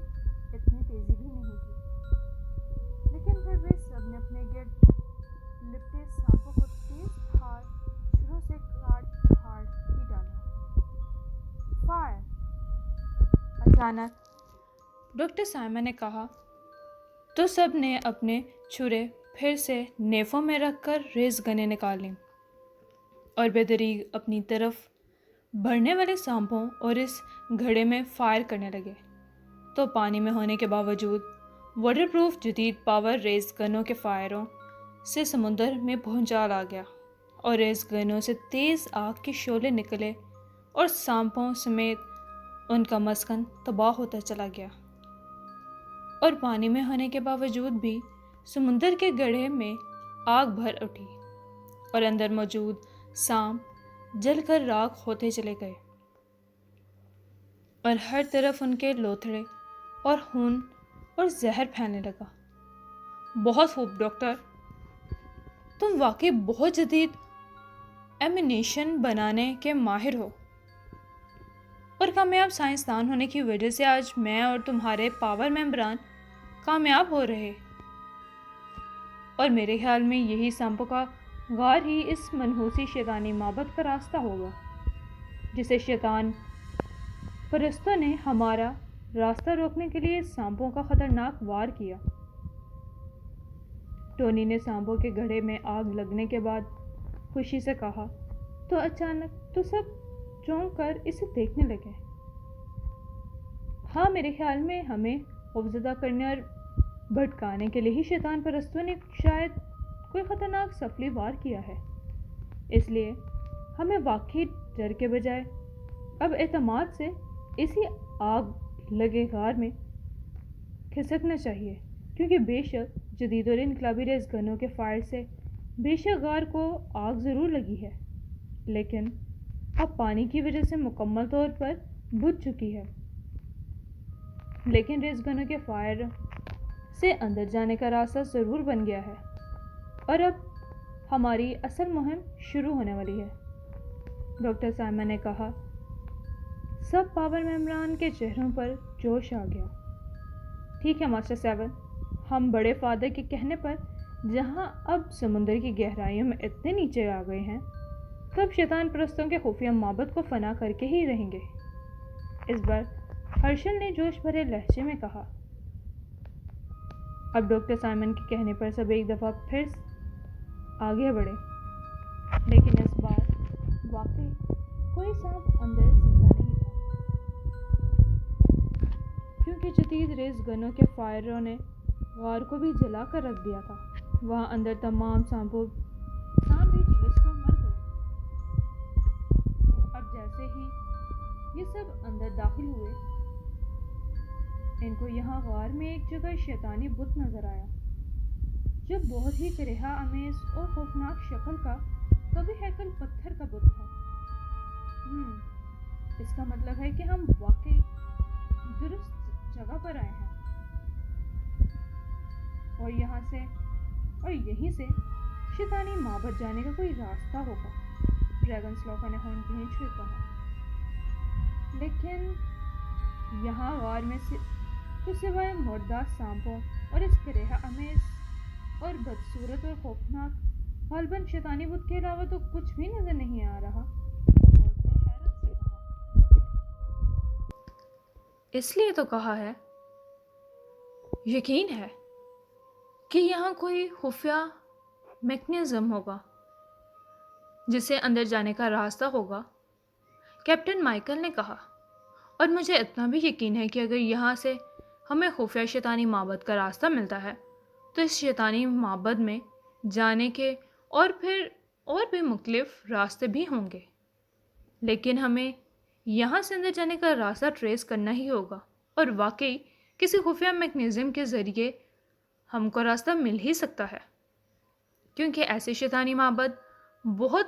اتنی تیزی بھی نہیں تھی، لیکن پھر وہ سب نے اپنے گرد لپٹے سانپوں کو تیز دھار چھروں سے کاٹ پھاڑ ہی ڈالا۔ فائر! اچانک ڈاکٹر سائمن نے کہا تو سب نے اپنے چھرے پھر سے نیفوں میں رکھ کر ریز گنیں نکالیں اور بے اپنی طرف بڑھنے والے سانپوں اور اس گھڑے میں فائر کرنے لگے تو پانی میں ہونے کے باوجود واٹر پروف جدید پاور ریز گنوں کے فائروں سے سمندر میں بھونچال آ گیا اور ریز گنوں سے تیز آگ کے شعلے نکلے اور سانپوں سمیت ان کا مسکن تباہ ہوتا چلا گیا، اور پانی میں ہونے کے باوجود بھی سمندر کے گڑھے میں آگ بھر اٹھی اور اندر موجود سانپ جل کر راکھ ہوتے چلے گئے اور ہر طرف ان کے لوتھڑے اور خون اور زہر پھیلنے لگا۔ بہت خوب ڈاکٹر، تم واقعی بہت جدید ایمونیشن بنانے کے ماہر ہو اور کامیاب سائنسدان ہونے کی وجہ سے آج میں اور تمہارے پاور ممبران کامیاب ہو رہے، اور میرے خیال میں یہی سانپوں کا غار ہی اس منحوسی شیطانی معبد کا راستہ ہوگا جسے شیطان پرستوں نے ہمارا راستہ روکنے کے لیے سانپوں کا خطرناک وار کیا۔ ٹونی نے سانپوں کے گڑھے میں آگ لگنے کے بعد خوشی سے کہا تو اچانک تو سب چونک کر اسے دیکھنے لگے۔ ہاں، میرے خیال میں ہمیں خوفزدہ کرنے اور بھٹکانے کے لیے ہی شیطان پرستوں نے شاید کوئی خطرناک سفلی وار کیا ہے، اس لیے ہمیں واقعی ڈر کے بجائے اب اعتماد سے اسی آگ لگے غار میں کھسکنا چاہیے، کیونکہ بے شک جدید اور انقلابی ریز گنوں کے فائر سے بے شک غار کو آگ ضرور لگی ہے، لیکن اب پانی کی وجہ سے مکمل طور پر بجھ چکی ہے، لیکن ریز گنوں کے فائر سے اندر جانے کا راستہ ضرور بن گیا ہے، اور اب ہماری اصل مہم شروع ہونے والی ہے۔ ڈاکٹر سائمن نے کہا۔ سب پاور ممبران کے چہروں پر جوش آ گیا۔ ٹھیک ہے ماسٹر سیون، ہم بڑے فادر کے کہنے پر جہاں اب سمندر کی گہرائیوں میں اتنے نیچے آ گئے ہیں تو اب شیطان پرستوں کے خفیہ معبد کو فنا کر کے ہی رہیں گے۔ اس بار ہرشل نے جوش بھرے لہجے میں کہا۔ اب ڈاکٹر سائمن کے کہنے پر سب ایک دفعہ پھر آگے بڑھے، لیکن اس بار واقعی کوئی سانپ اندر زندہ نہیں تھا، کیونکہ جدید ریز گنوں کے فائروں نے غار کو بھی جلا کر رکھ دیا تھا۔ وہاں اندر تمام سانپ بھی جلس کر مر گئے۔ اب جیسے ہی یہ سب اندر داخل ہوئے، ان کو یہاں غار میں ایک جگہ شیطانی بت نظر آیا جو بہت ہی کرہ آمیز اور خوفناک شکل کا کبھی ہیکل پتھر کا بت تھا۔ اس کا مطلب ہے کہ ہم واقعی درست جگہ پر آئے ہیں، اور یہیں سے شیطانی معبد جانے کا کوئی راستہ ہوگا، ڈریگن سلوکا نے ہونٹ بھینچ کر کہا۔ لیکن یہاں غار میں تو سوائے مردہ سانپوں اور اس کرہ آمیز اور بدصورت اور خوفناک غالباً شیطانی بت کے علاوہ تو کچھ بھی نظر نہیں آ رہا۔ اس لیے تو کہا ہے، یقین ہے کہ یہاں کوئی خفیہ میکنزم ہوگا جسے اندر جانے کا راستہ ہوگا، کیپٹن مائیکل نے کہا، اور مجھے اتنا بھی یقین ہے کہ اگر یہاں سے ہمیں خفیہ شیطانی معبد کا راستہ ملتا ہے تو اس شیطانی معبد میں جانے کے اور پھر اور بھی مختلف راستے بھی ہوں گے، لیکن ہمیں یہاں سے اندر جانے کا راستہ ٹریس کرنا ہی ہوگا، اور واقعی کسی خفیہ میکنزم کے ذریعے ہم کو راستہ مل ہی سکتا ہے، کیونکہ ایسے شیطانی معبد بہت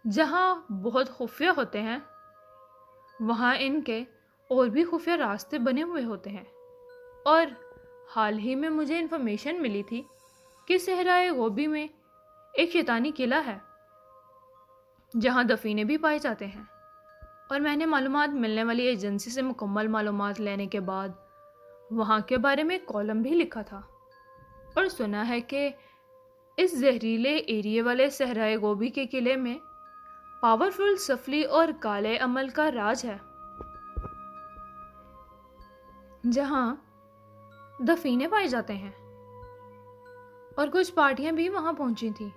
جہاں بہت خفیہ ہوتے ہیں وہاں ان کے اور بھی خفیہ راستے بنے ہوئے ہوتے ہیں، اور حال ہی میں مجھے انفارمیشن ملی تھی کہ صحرائے گوبی میں ایک شیطانی قلعہ ہے جہاں دفینے بھی پائے جاتے ہیں، اور میں نے معلومات ملنے والی ایجنسی سے مکمل معلومات لینے کے بعد وہاں کے بارے میں ایک کالم بھی لکھا تھا، اور سنا ہے کہ اس زہریلے ایریے والے صحرائے گوبی کے قلعے میں پاورفل سفلی اور کالے عمل کا راج ہے، جہاں دفینے پائے جاتے ہیں، اور کچھ پارٹیاں بھی وہاں پہنچی تھیں۔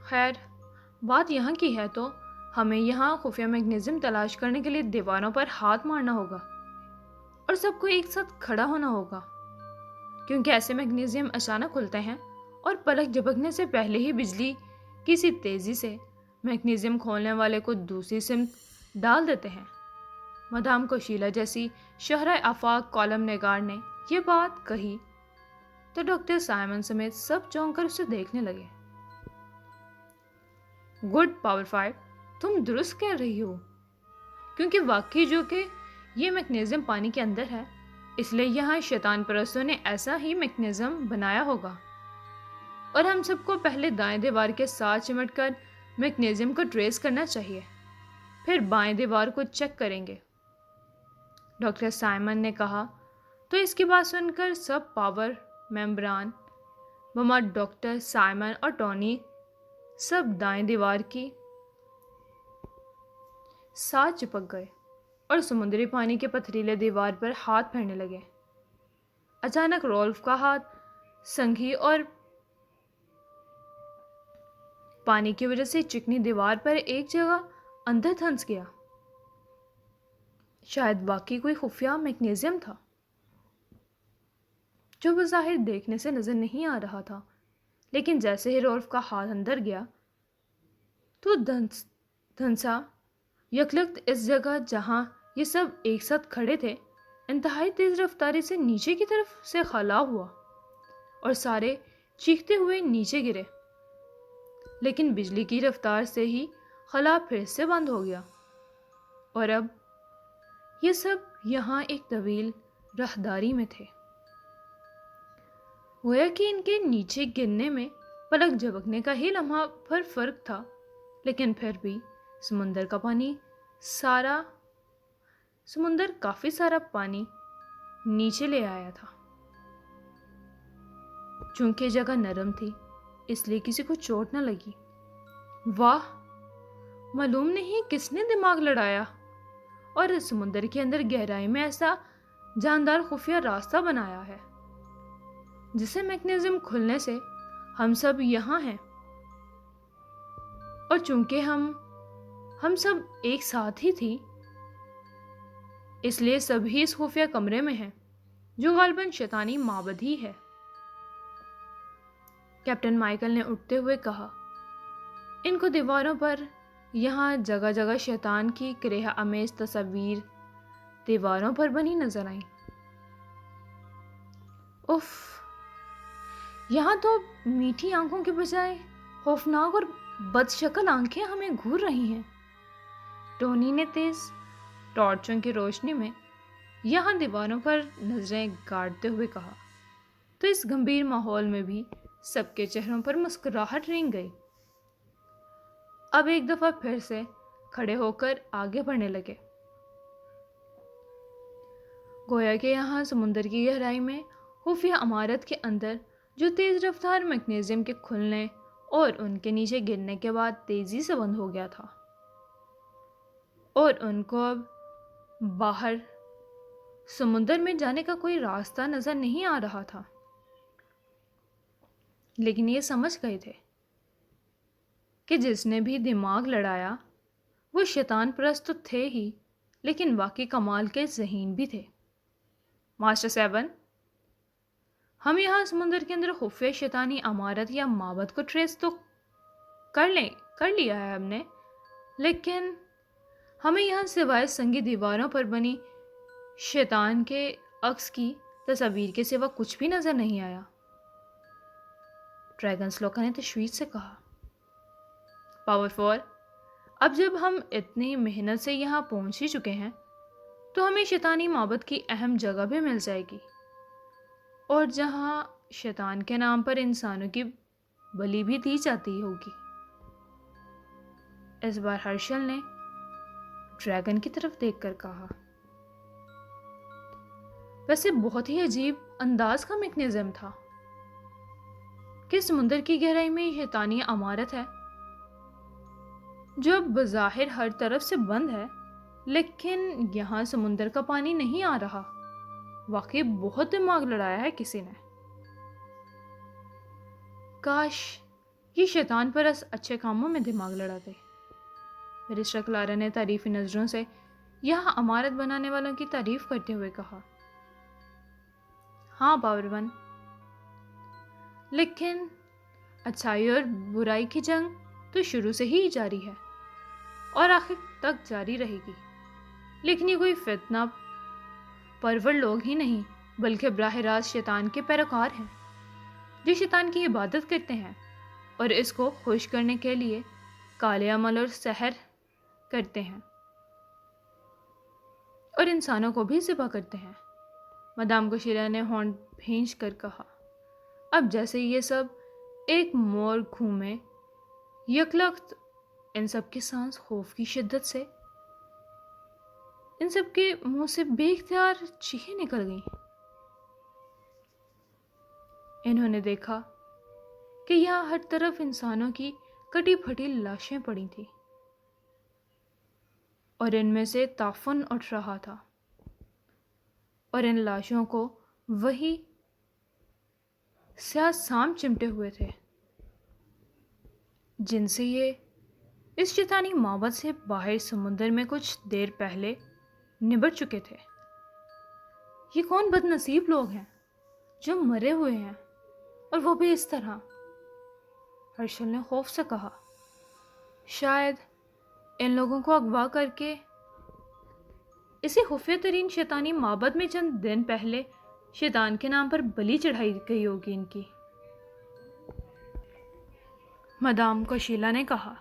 خیر، بات یہاں کی ہے تو ہمیں یہاں خفیہ میکنزم تلاش کرنے کے لیے دیواروں پر ہاتھ مارنا ہوگا اور سب کو ایک ساتھ کھڑا ہونا ہوگا، کیونکہ ایسے میکنزم اچانک کھلتے ہیں اور پلک جھپکنے سے پہلے ہی بجلی کسی تیزی سے میکنزم کھولنے والے کو دوسری سمت ڈال دیتے ہیں۔ مدام کوشیلا جیسی شہرۂ آفاق کالم نگار نے یہ بات کہی تو ڈاکٹر سائمن سمیت سب چونک کر اسے دیکھنے لگے۔ گڈ پاور 5، تم درست کہہ رہی ہو، کیونکہ واقعی جو کہ یہ میکنزم پانی کے اندر ہے، اس لیے یہاں شیطان پرستوں نے ایسا ہی میکنزم بنایا ہوگا، اور ہم سب کو پہلے دائیں دیوار کے ساتھ چمٹ کر میکنزم کو ٹریس کرنا چاہیے، پھر بائیں دیوار کو چیک کریں گے، ڈاکٹر سائمن نے کہا۔ تو اس کی بات سن کر سب پاور ممبران بما ڈاکٹر سائمن اور ٹونی سب دائیں دیوار کی ساتھ چپک گئے اور سمندری پانی کے پتھریلے دیوار پر ہاتھ پھیرنے لگے۔ اچانک رولف کا ہاتھ سنگھی اور پانی کی وجہ سے چکنی دیوار پر ایک جگہ اندر دھنس گیا۔ شاید واقعی کوئی خفیہ میکنزم تھا جو بظاہر دیکھنے سے نظر نہیں آ رہا تھا، لیکن جیسے ہی رولف کا ہاتھ اندر گیا تو دھنسا یکلخت اس جگہ جہاں یہ سب ایک ساتھ کھڑے تھے انتہائی تیز رفتاری سے نیچے کی طرف سے خلا ہوا اور سارے چیختے ہوئے نیچے گرے، لیکن بجلی کی رفتار سے ہی خلا پھر سے بند ہو گیا، اور اب یہ سب یہاں ایک طویل راہداری میں تھے۔ گویا کہ ان کے نیچے گرنے میں پلک جھپکنے کا ہی لمحہ پر فرق تھا، لیکن پھر بھی سمندر کافی سارا پانی نیچے لے آیا تھا۔ چونکہ جگہ نرم تھی اس لیے کسی کو چوٹ نہ لگی۔ واہ، معلوم نہیں کس نے دماغ لڑایا اور سمندر کے اندر گہرائی میں ایسا جاندار خفیہ راستہ بنایا ہے جسے میکنزم کھلنے سے ہم سب یہاں ہیں، اور چونکہ ہم سب ایک ساتھ ہی تھی اس لیے سبھی اس خفیہ کمرے میں ہیں جو غالباً شیطانی معبد ہی ہے، کیپٹن مائیکل نے اٹھتے ہوئے کہا۔ ان کو دیواروں پر یہاں جگہ جگہ شیطان کی کرہ آمیز تصاویر دیواروں پر بنی نظر آئیں۔ اف، یہاں تو میٹھی آنکھوں کے بجائے خوفناک اور بد شکل آنکھیں ہمیں گھور رہی ہیں، ٹونی نے تیز ٹارچوں کی روشنی میں یہاں دیواروں پر نظریں گاڑتے ہوئے کہا۔ تو اس گمبھیر ماحول میں بھی سب کے چہروں پر مسکراہٹ رنگ گئی۔ اب ایک دفعہ پھر سے کھڑے ہو کر آگے بڑھنے لگے، گویا کہ یہاں سمندر کی گہرائی میں خفیہ عمارت کے اندر جو تیز رفتار میکنزم کے کھلنے اور ان کے نیچے گرنے کے بعد تیزی سے بند ہو گیا تھا، اور ان کو اب باہر سمندر میں جانے کا کوئی راستہ نظر نہیں آ رہا تھا، لیکن یہ سمجھ گئے تھے کہ جس نے بھی دماغ لڑایا وہ شیطان پرست تو تھے ہی، لیکن واقعی کمال کے ذہین بھی تھے۔ ماسٹر 7، ہم یہاں سمندر کے اندر خفیہ شیطانی عمارت یا معبد کو ٹریس تو کر لیا ہے ہم نے، لیکن ہمیں یہاں سوائے سنگی دیواروں پر بنی شیطان کے عکس کی تصاویر کے سوا کچھ بھی نظر نہیں آیا، ڈریگن سلوکا نے تشویش سے کہا۔ پاور 4، اب جب ہم اتنی محنت سے یہاں پہنچ ہی چکے ہیں تو ہمیں شیطانی معبد کی اہم جگہ بھی مل جائے گی، اور جہاں شیطان کے نام پر انسانوں کی بلی بھی دی جاتی ہوگی۔ اس بار ہرشل نے ڈریگن کی طرف دیکھ کر کہا، ویسے بہت ہی عجیب انداز کا میکنزم تھا کہ سمندر کی گہرائی میں یہ شیطانی عمارت ہے جو بظاہر ہر طرف سے بند ہے، لیکن یہاں سمندر کا پانی نہیں آ رہا۔ واقعی بہت دماغ لڑایا ہے کسی نے۔ کاش یہ شیطان پرست اچھے کاموں میں دماغ لڑاتے۔ مسٹر کلارا نے تعریفی نظروں سے یہاں عمارت بنانے والوں کی تعریف کرتے ہوئے کہا، ہاں پاور ون، لیکن اچھائی اور برائی کی جنگ تو شروع سے ہی جاری ہے اور آخر تک جاری رہے گی۔ لیکن یہ کوئی فتنہ پرور لوگ ہی نہیں بلکہ براہ راست شیطان کے پیروکار ہیں جو شیطان کی عبادت کرتے ہیں اور اس کو خوش کرنے کے لیے کالے عمل اور سحر کرتے ہیں اور انسانوں کو بھی ذبح کرتے ہیں۔ مدام کوشیلا نے ہونٹ بھینچ کر کہا، اب جیسے یہ سب ایک مور گھومے یکلخت ان سب کے سانس خوف کی شدت سے ان سب کے منہ سے بے اختیار چیخیں نکل گئیں۔ انہوں نے دیکھا کہ یہاں ہر طرف انسانوں کی کٹی پھٹی لاشیں پڑی تھیں اور ان میں سے تعفن اٹھ رہا تھا، اور ان لاشوں کو وہی سیاہ سام چمٹے ہوئے تھے جن سے یہ اس شیطانی معبد سے باہر سمندر میں کچھ دیر پہلے نبٹ چکے تھے۔ یہ کون بد نصیب لوگ ہیں جو مرے ہوئے ہیں، اور وہ بھی اس طرح؟ ہرشل نے خوف سے کہا، شاید ان لوگوں کو اغوا کر کے اسی خفیہ ترین شیطانی معبد میں چند دن پہلے شیطان کے نام پر بلی چڑھائی گئی ہوگی ان کی۔ مدام کوشیلا نے کہا،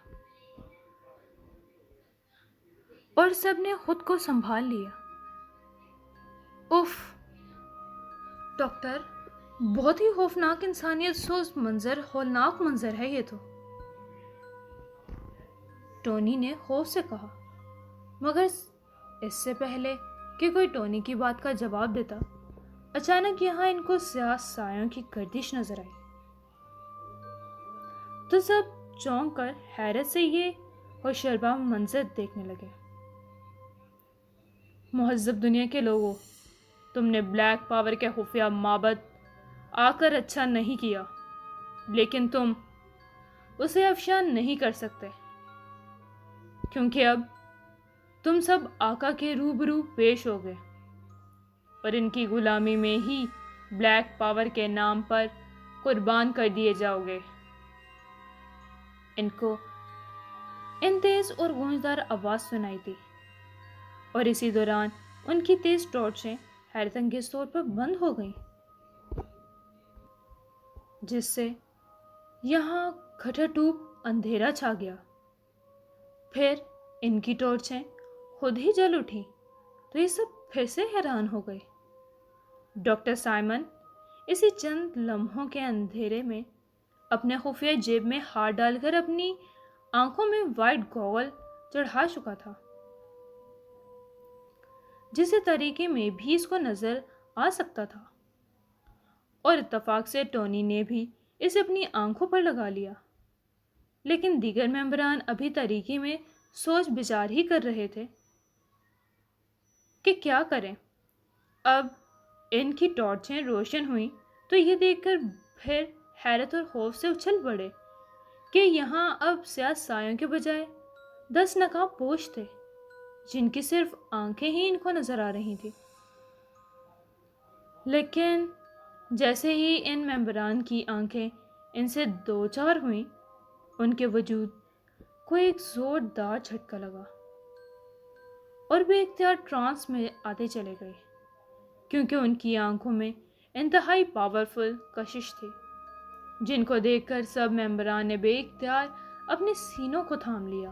اور سب نے خود کو سنبھال لیا۔ اف ڈاکٹر، بہت ہی خوفناک انسانیت سوز منظر، ہولناک منظر ہے یہ تو، ٹونی نے خوف سے کہا، مگر اس سے پہلے کہ کوئی ٹونی کی بات کا جواب دیتا، اچانک یہاں ان کو سیاہ سایوں کی گردش نظر آئی۔ تو سب چونک کر حیرت سے یہ ہوشربا منظر دیکھنے لگے۔ مہذب دنیا کے لوگوں، تم نے بلیک پاور کے خفیہ معبد آ کر اچھا نہیں کیا، لیکن تم اسے افشا نہیں کر سکتے، کیونکہ اب تم سب آقا کے روبرو پیش ہو گئے اور ان کی غلامی میں ہی بلیک پاور کے نام پر قربان کر دیے جاؤ گے۔ ان کو ان تیز اور گونجدار آواز سنائی دی، اور اسی دوران ان کی تیز ٹارچیں حیرت انگیز طور پر بند ہو گئیں، جس سے یہاں کھٹا ٹوپ اندھیرا چھا گیا۔ پھر ان کی ٹارچیں خود ہی جل اٹھی تو یہ سب پھر سے حیران ہو گئے۔ ڈاکٹر سائمن اسی چند لمحوں کے اندھیرے میں اپنے خفیہ جیب میں ہاتھ ڈال کر اپنی آنکھوں میں وائٹ گوگل چڑھا چکا تھا، جسے طریقے میں بھی اس کو نظر آ سکتا تھا، اور اتفاق سے ٹونی نے بھی اسے اپنی آنکھوں پر لگا لیا۔ لیکن دیگر ممبران ابھی طریقے میں سوچ بچار ہی کر رہے تھے کہ کیا کریں۔ اب ان کی ٹارچیں روشن ہوئیں تو یہ دیکھ کر پھر حیرت اور خوف سے اچھل پڑے کہ یہاں اب سیاہ سایوں کے بجائے 10 نقاب پوش تھے جن کی صرف آنکھیں ہی ان کو نظر آ رہی تھی۔ لیکن جیسے ہی ان ممبران کی آنکھیں ان سے دو چار ہوئیں، ان کے وجود کو ایک زوردار جھٹکا لگا اور بے اختیار ٹرانس میں آتے چلے گئے، کیونکہ ان کی آنکھوں میں انتہائی پاورفل کشش تھی، جن کو دیکھ کر سب ممبران نے بے اختیار اپنے سینوں کو تھام لیا۔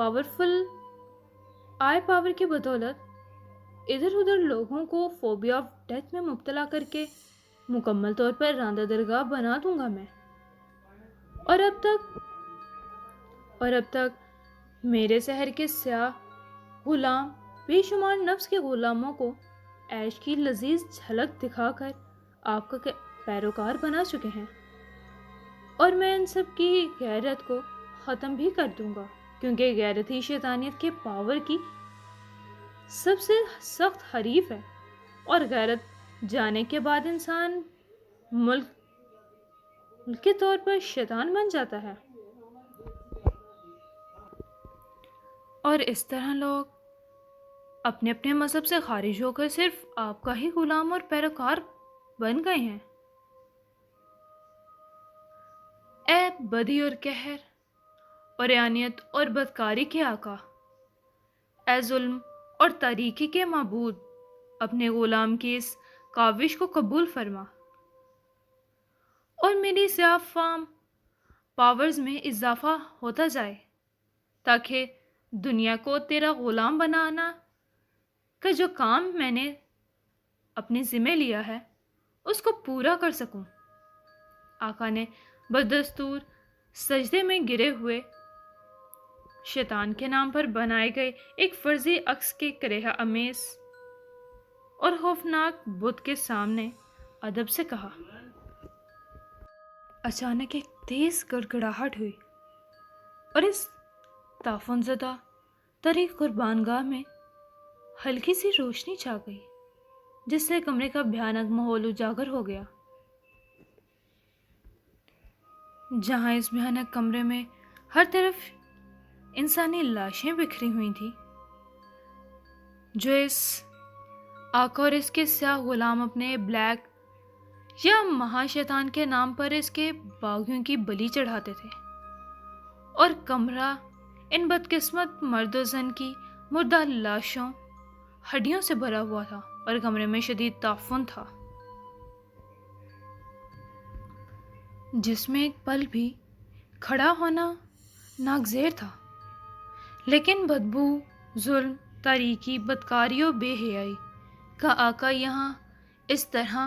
پاورفل آئی پاور کی بدولت ادھر ادھر لوگوں کو فوبیا آف ڈیتھ میں مبتلا کر کے مکمل طور پر راندہ درگاہ بنا دوں گا میں. اور اب تک میرے شہر کے سیاہ غلام بے شمار نفس کے غلاموں کو عیش کی لذیذ جھلک دکھا کر آپ کا پیروکار بنا چکے ہیں، اور میں ان سب کی غیرت کو ختم بھی کر دوں گا، کیونکہ غیرت ہی شیطانیت کے پاور کی سب سے سخت حریف ہے، اور غیرت جانے کے بعد انسان ملک کے طور پر شیطان بن جاتا ہے. اور اس طرح لوگ اپنے اپنے مذہب سے خارج ہو کر صرف آپ کا ہی غلام اور پیروکار بن گئے ہیں. اے بدی اور قہر اور عیانیت اور بدکاری کے آقا، اے ظلم اور تاریکی کے معبود، اپنے غلام کی اس کاوش کو قبول فرما اور میری سیاہ فام پاورز میں اضافہ ہوتا جائے، تاکہ دنیا کو تیرا غلام بنانا کا جو کام میں نے اپنے ذمہ لیا ہے اس کو پورا کر سکوں. آقا نے بدستور سجدے میں گرے ہوئے شیطان کے نام پر بنائے گئے ایک فرضی عکس کے کرہ امیز اور خوفناک بت کے سامنے ادب سے کہا. اچانک ایک تیز گڑگڑاہٹ ہوئی اور اس تعفن زدہ تری قربان گاہ میں ہلکی سی روشنی چھا گئی، جس سے کمرے کا بھیانک ماحول اجاگر ہو گیا. جہاں اس بھیانک کمرے میں ہر طرف انسانی لاشیں بکھری ہوئی تھیں، جو اس آقا اور اس کے سیاہ غلام اپنے بلیک یا مہا شیطان کے نام پر اس کے باغیوں کی بلی چڑھاتے تھے، اور کمرہ ان بدقسمت مرد و زن کی مردہ لاشوں ہڈیوں سے بھرا ہوا تھا، اور کمرے میں شدید تعفن تھا، جس میں ایک پل بھی کھڑا ہونا ناگزیر تھا. لیکن بدبو، ظلم، تاریکی، بدکاری و بے حیائی کا آقا یہاں اس طرح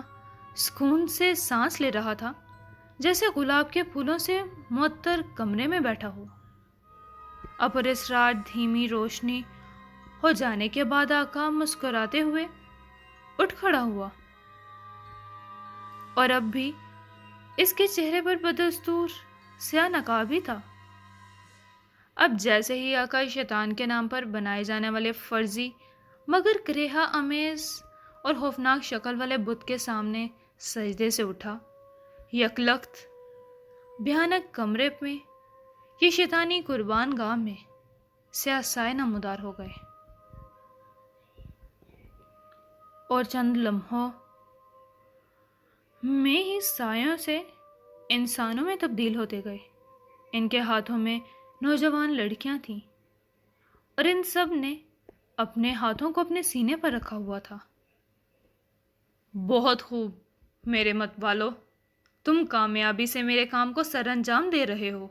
سکون سے سانس لے رہا تھا جیسے گلاب کے پھولوں سے معطر کمرے میں بیٹھا ہو. پر اس رات دھیمی روشنی ہو جانے کے بعد آقا مسکراتے ہوئے اٹھ کھڑا ہوا، اور اب بھی اس کے چہرے پر بدستور سیاہ نقاب ہی تھا. اب جیسے ہی آقا شیطان کے نام پر بنائے جانے والے فرضی مگر کرہ امیز اور خوفناک شکل والے بت کے سامنے سجدے سے اٹھا، یکلخت بھیانک کمرے میں یہ شیطانی قربان گاہ میں سیاہ سائے نمودار ہو گئے، اور چند لمحوں میں ہی سایوں سے انسانوں میں تبدیل ہوتے گئے. ان کے ہاتھوں میں نوجوان لڑکیاں تھیں، اور ان سب نے اپنے ہاتھوں کو اپنے سینے پر رکھا ہوا تھا. بہت خوب میرے مت والو، تم کامیابی سے میرے کام کو سر انجام دے رہے ہو،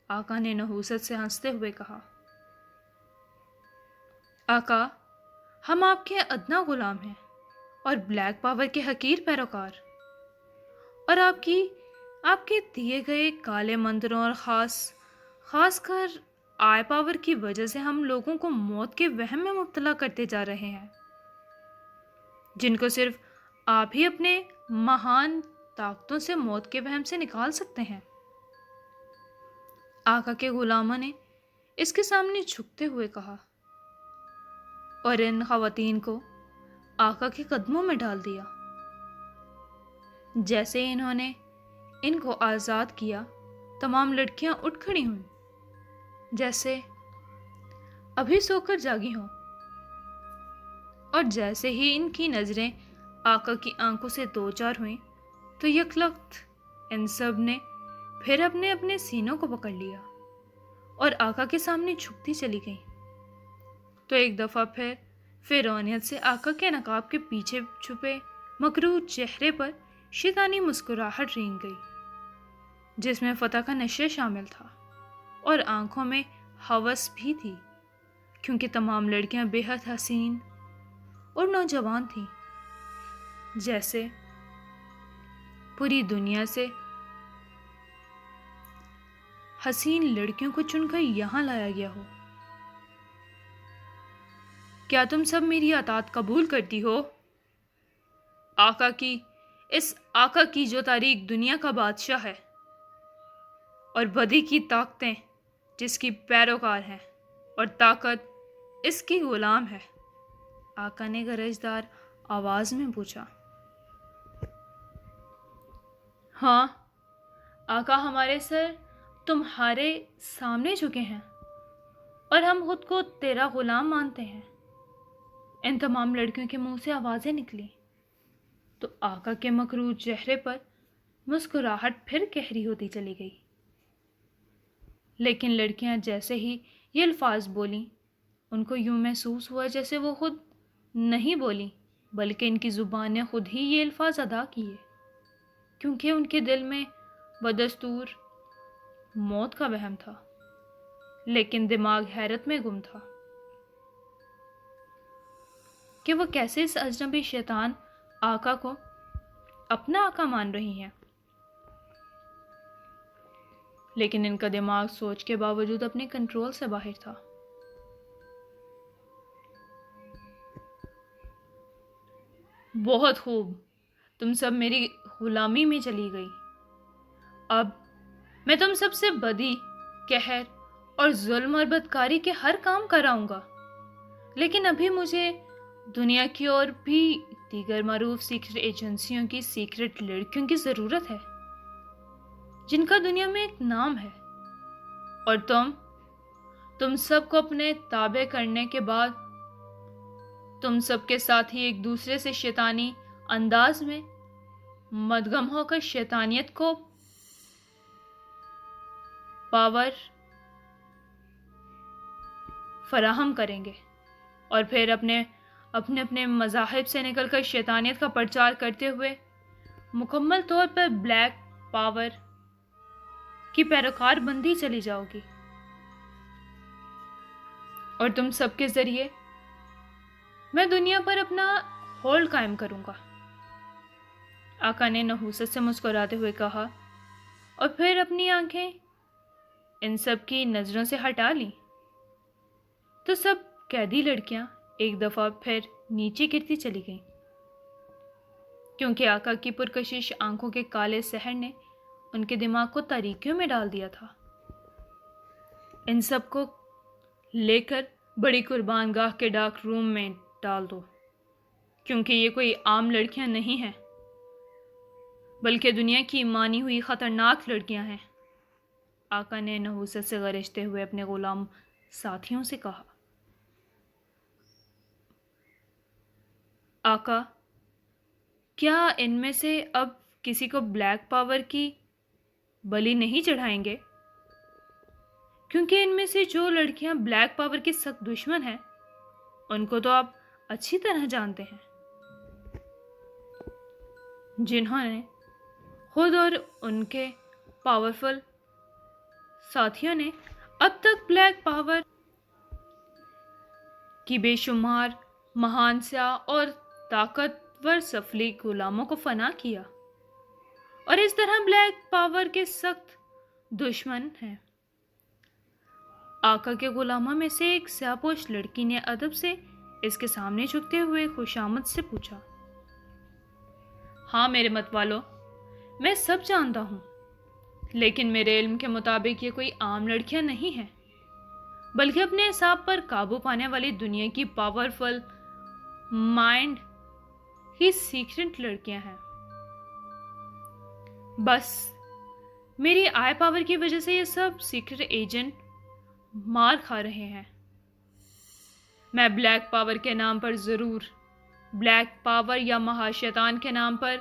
آقا نے نحوست سے ہنستے ہوئے کہا. آقا، ہم آپ کے ادنا غلام ہیں اور بلیک پاور کے حقیر پیروکار، اور آپ کے دیے گئے کالے مندروں اور خاص کر آئی پاور کی وجہ سے ہم لوگوں کو موت کے وہم میں مبتلا کرتے جا رہے ہیں، جن کو صرف آپ ہی اپنے مہان طاقتوں سے موت کے وہم سے نکال سکتے ہیں. آقا کے غلاموں نے اس کے سامنے جھکتے ہوئے کہا، اور ان خواتین کو آقا کے قدموں میں ڈال دیا. جیسے انہوں نے ان کو آزاد کیا، تمام لڑکیاں اٹھ کھڑی ہوئیں جیسے ابھی سو کر جاگی ہوں، اور جیسے ہی ان کی نظریں آقا کی آنکھوں سے دو چار ہوئیں تو یکلخت ان سب نے پھر اپنے اپنے سینوں کو پکڑ لیا اور آقا کے سامنے جھکتی چلی گئیں. تو ایک دفعہ پھر فرعونیت سے آقا کے نقاب کے پیچھے چھپے مکروہ چہرے پر شیطانی مسکراہٹ رینگ گئی، جس میں فتح کا نشہ شامل تھا، اور آنکھوں میں ہوس بھی تھی، کیونکہ تمام لڑکیاں بے حد حسین اور نوجوان تھیں، جیسے پوری دنیا سے حسین لڑکیوں کو چن کر یہاں لایا گیا ہو۔ کیا تم سب میری اطاعت قبول کرتی ہو؟ اس آقا کی جو تاریخ دنیا کا بادشاہ ہے اور بدی کی طاقتیں جس کی پیروکار ہیں اور طاقت اس کی غلام ہے، آقا نے گرجدار آواز میں پوچھا۔ ہاں آقا، ہمارے سر تمہارے سامنے جھکے ہیں اور ہم خود کو تیرا غلام مانتے ہیں۔ ان تمام لڑکیوں کے منہ سے آوازیں نکلی تو آقا کے مکروہ چہرے پر مسکراہٹ پھر گہری ہوتی چلی گئی۔ لیکن لڑکیاں جیسے ہی یہ الفاظ بولیں، ان کو یوں محسوس ہوا جیسے وہ خود نہیں بولیں بلکہ ان کی زبان نے خود ہی یہ الفاظ ادا کیے، کیونکہ ان کے دل میں بدستور موت کا وہم تھا، لیکن دماغ حیرت میں گم تھا کہ وہ کیسے اس اجنبی شیطان آقا کو اپنا آقا مان رہی ہیں۔ لیکن ان کا دماغ سوچ کے باوجود اپنے کنٹرول سے باہر تھا۔ بہت خوب، تم سب میری غلامی میں چلی گئی۔ اب میں تم سب سے بدی، قہر اور ظلم اور بدکاری کے ہر کام کراؤں گا، لیکن ابھی مجھے دنیا کی اور بھی دیگر معروف سیکرٹ ایجنسیوں کی سیکرٹ لڑکیوں کی ضرورت ہے، جن کا دنیا میں ایک نام ہے، اور تم سب کو اپنے تابع کرنے کے بعد تم سب کے ساتھ ہی ایک دوسرے سے شیطانی انداز میں مدغم ہو کر شیطانیت کو پاور فراہم کریں گے، اور پھر اپنے مذاہب سے نکل کر شیطانیت کا پرچار کرتے ہوئے مکمل طور پر بلیک پاور کی پیروکار بندی چلی جاؤ گی، اور تم سب کے ذریعے میں دنیا پر اپنا ہولڈ قائم کروں گا۔ آقا نے نحوست سے مسکراتے ہوئے کہا، اور پھر اپنی آنکھیں ان سب کی نظروں سے ہٹا لیں تو سب قیدی لڑکیاں ایک دفعہ پھر نیچے گرتی چلی گئیں، کیونکہ آقا کی پرکشش آنکھوں کے کالے سحر نے ان کے دماغ کو تاریکیوں میں ڈال دیا تھا۔ ان سب کو لے کر بڑی قربان گاہ کے ڈارک روم میں ڈال دو، کیونکہ یہ کوئی عام لڑکیاں نہیں ہیں بلکہ دنیا کی مانی ہوئی خطرناک لڑکیاں ہیں، آقا نے نحوست سے گرجتے ہوئے اپنے غلام ساتھیوں سے کہا۔ آقا، کیا ان میں سے اب کسی کو بلیک پاور کی بلی نہیں چڑھائیں گے؟ کیونکہ ان میں سے جو لڑکیاں بلیک پاور کی سخت دشمن ہیں ان کو تو آپ اچھی طرح جانتے ہیں، جنہوں نے خود اور ان کے پاورفل ساتھیوں نے اب تک بلیک پاور کی بے شمار مہان سیاہ اور طاقتور سفلی غلاموں کو فنا کیا، اور اس طرح بلیک پاور کے سخت دشمن ہیں۔ آقا کے غلاموں میں سے ایک سیاہ پوش لڑکی نے ادب سے اس کے سامنے جھکتے ہوئے خوشامد سے پوچھا۔ ہاں میرے مت والو، میں سب جانتا ہوں، لیکن میرے علم کے مطابق یہ کوئی عام لڑکیاں نہیں ہیں بلکہ اپنے حساب پر قابو پانے والی دنیا کی پاورفل مائنڈ ہی سیکرٹ لڑکیاں ہیں۔ بس میری آئی پاور کی وجہ سے یہ سب سیکرٹ ایجنٹ مار کھا رہے ہیں۔ میں بلیک پاور کے نام پر ضرور بلیک پاور یا مہا شیطان کے نام پر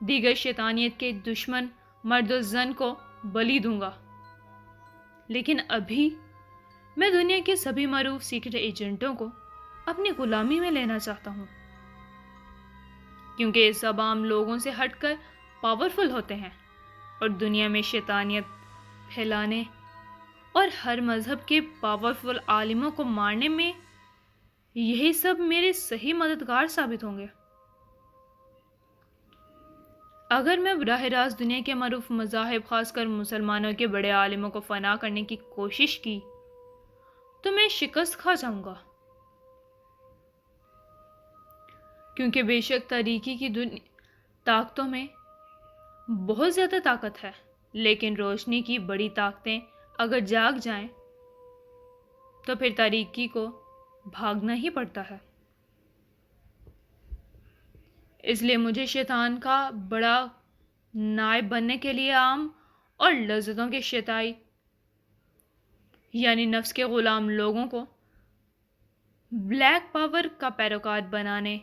دیگر شیطانیت کے دشمن مرد و زن کو بلی دوں گا، لیکن ابھی میں دنیا کے سبھی معروف سیکرٹ ایجنٹوں کو اپنی غلامی میں لینا چاہتا ہوں، کیونکہ یہ سب عام لوگوں سے ہٹ کر پاورفل ہوتے ہیں اور دنیا میں شیطانیت پھیلانے اور ہر مذہب کے پاورفل عالموں کو مارنے میں یہی سب میرے صحیح مددگار ثابت ہوں گے۔ اگر میں براہ راست دنیا کے معروف مذاہب، خاص کر مسلمانوں کے بڑے عالموں کو فنا کرنے کی کوشش کی تو میں شکست کھا جاؤں گا، کیونکہ بے شک تاریکی کی طاقتوں میں بہت زیادہ طاقت ہے، لیکن روشنی کی بڑی طاقتیں اگر جاگ جائیں تو پھر تاریکی کو بھاگنا ہی پڑتا ہے۔ اس لیے مجھے شیطان کا بڑا نائب بننے کے لیے عام اور لذتوں کے شیطائی یعنی نفس کے غلام لوگوں کو بلیک پاور کا پیروکار بنانے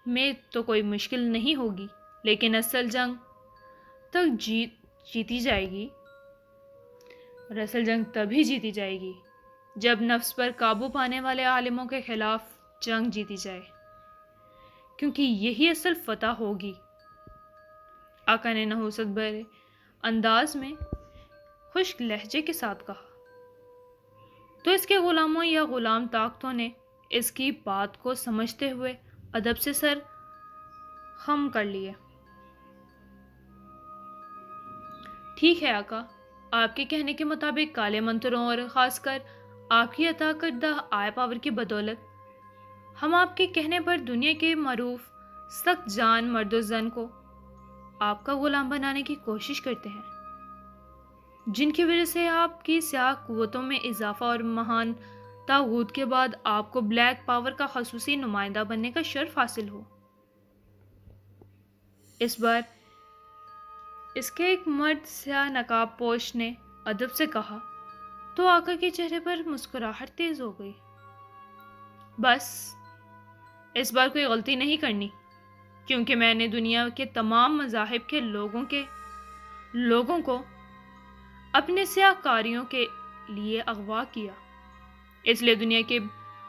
میں تو کوئی مشکل نہیں ہوگی، لیکن اصل جنگ تک جیتی جائے گی، اور اصل جنگ تبھی جیتی جائے گی جب نفس پر قابو پانے والے عالموں کے خلاف جنگ جیتی جائے، کیونکہ یہی اصل فتح ہوگی۔ آقا نے نحوست بھرے انداز میں خشک لہجے کے ساتھ کہا، تو اس کے غلاموں یا غلام طاقتوں نے اس کی بات کو سمجھتے ہوئے ادب سے سر خم کر لیے۔ ٹھیک ہے آقا، آپ کے کہنے کے مطابق کالے منتروں اور خاص کر آپ کی عطا کردہ آئی پاور کی بدولت ہم آپ کے کہنے پر دنیا کے معروف سخت جان مرد و زن کو آپ کا غلام بنانے کی کوشش کرتے ہیں، جن کی وجہ سے آپ کی سیاہ قوتوں میں اضافہ اور مہان طاغوت کے بعد آپ کو بلیک پاور کا خصوصی نمائندہ بننے کا شرف حاصل ہو۔ اس بار اس کے ایک مرد سیاہ نقاب پوش نے ادب سے کہا تو آقا کے چہرے پر مسکراہٹ تیز ہو گئی۔ بس اس بار کوئی غلطی نہیں کرنی، کیونکہ میں نے دنیا کے تمام مذاہب کے لوگوں کو اپنے سیاہ کاریوں کے لیے اغوا کیا، اس لیے دنیا کے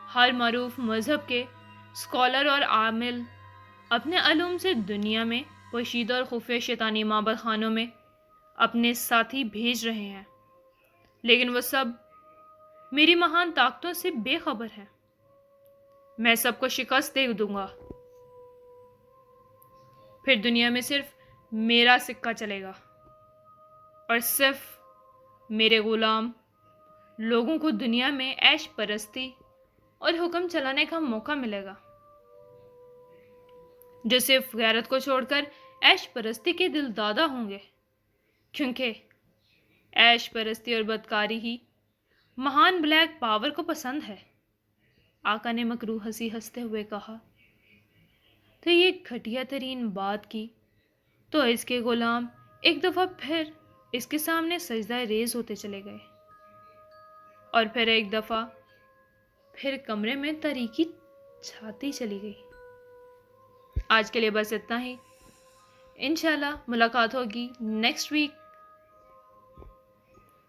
ہر معروف مذہب کے اسکالر اور عامل اپنے علوم سے دنیا میں پوشیدہ اور خفیہ شیطانی معبد خانوں میں اپنے ساتھی بھیج رہے ہیں، لیکن وہ سب میری مہان طاقتوں سے بے خبر ہیں۔ میں سب کو شکست دے دوں گا، پھر دنیا میں صرف میرا سکہ چلے گا اور صرف میرے غلام لوگوں کو دنیا میں عیش پرستی اور حکم چلانے کا موقع ملے گا، جو صرف غیرت کو چھوڑ کر عیش پرستی کے دل دادا ہوں گے، کیونکہ عیش پرستی اور بدکاری ہی مہان بلیک پاور کو پسند ہے۔ آقا نے مکروہ ہنسی ہنستے ہوئے کہا تو یہ گھٹیا ترین بات کی تو اس کے غلام ایک دفعہ پھر اس کے سامنے سجدہ ریز ہوتے چلے گئے، اور پھر ایک دفعہ پھر کمرے میں تاریکی چھاتی چلی گئی۔ آج کے لیے بس اتنا ہی، انشاءاللہ ملاقات ہوگی نیکسٹ ویک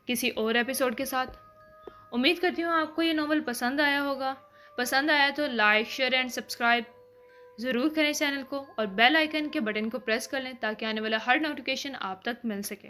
کسی اور ایپیسوڈ کے ساتھ۔ امید کرتی ہوں آپ کو یہ ناول پسند آیا ہوگا۔ پسند آیا تو لائک، شیئر اینڈ سبسکرائب ضرور کریں چینل کو، اور بیل آئیکن کے بٹن کو پریس کر لیں تاکہ آنے والا ہر نوٹیفیکیشن آپ تک مل سکے۔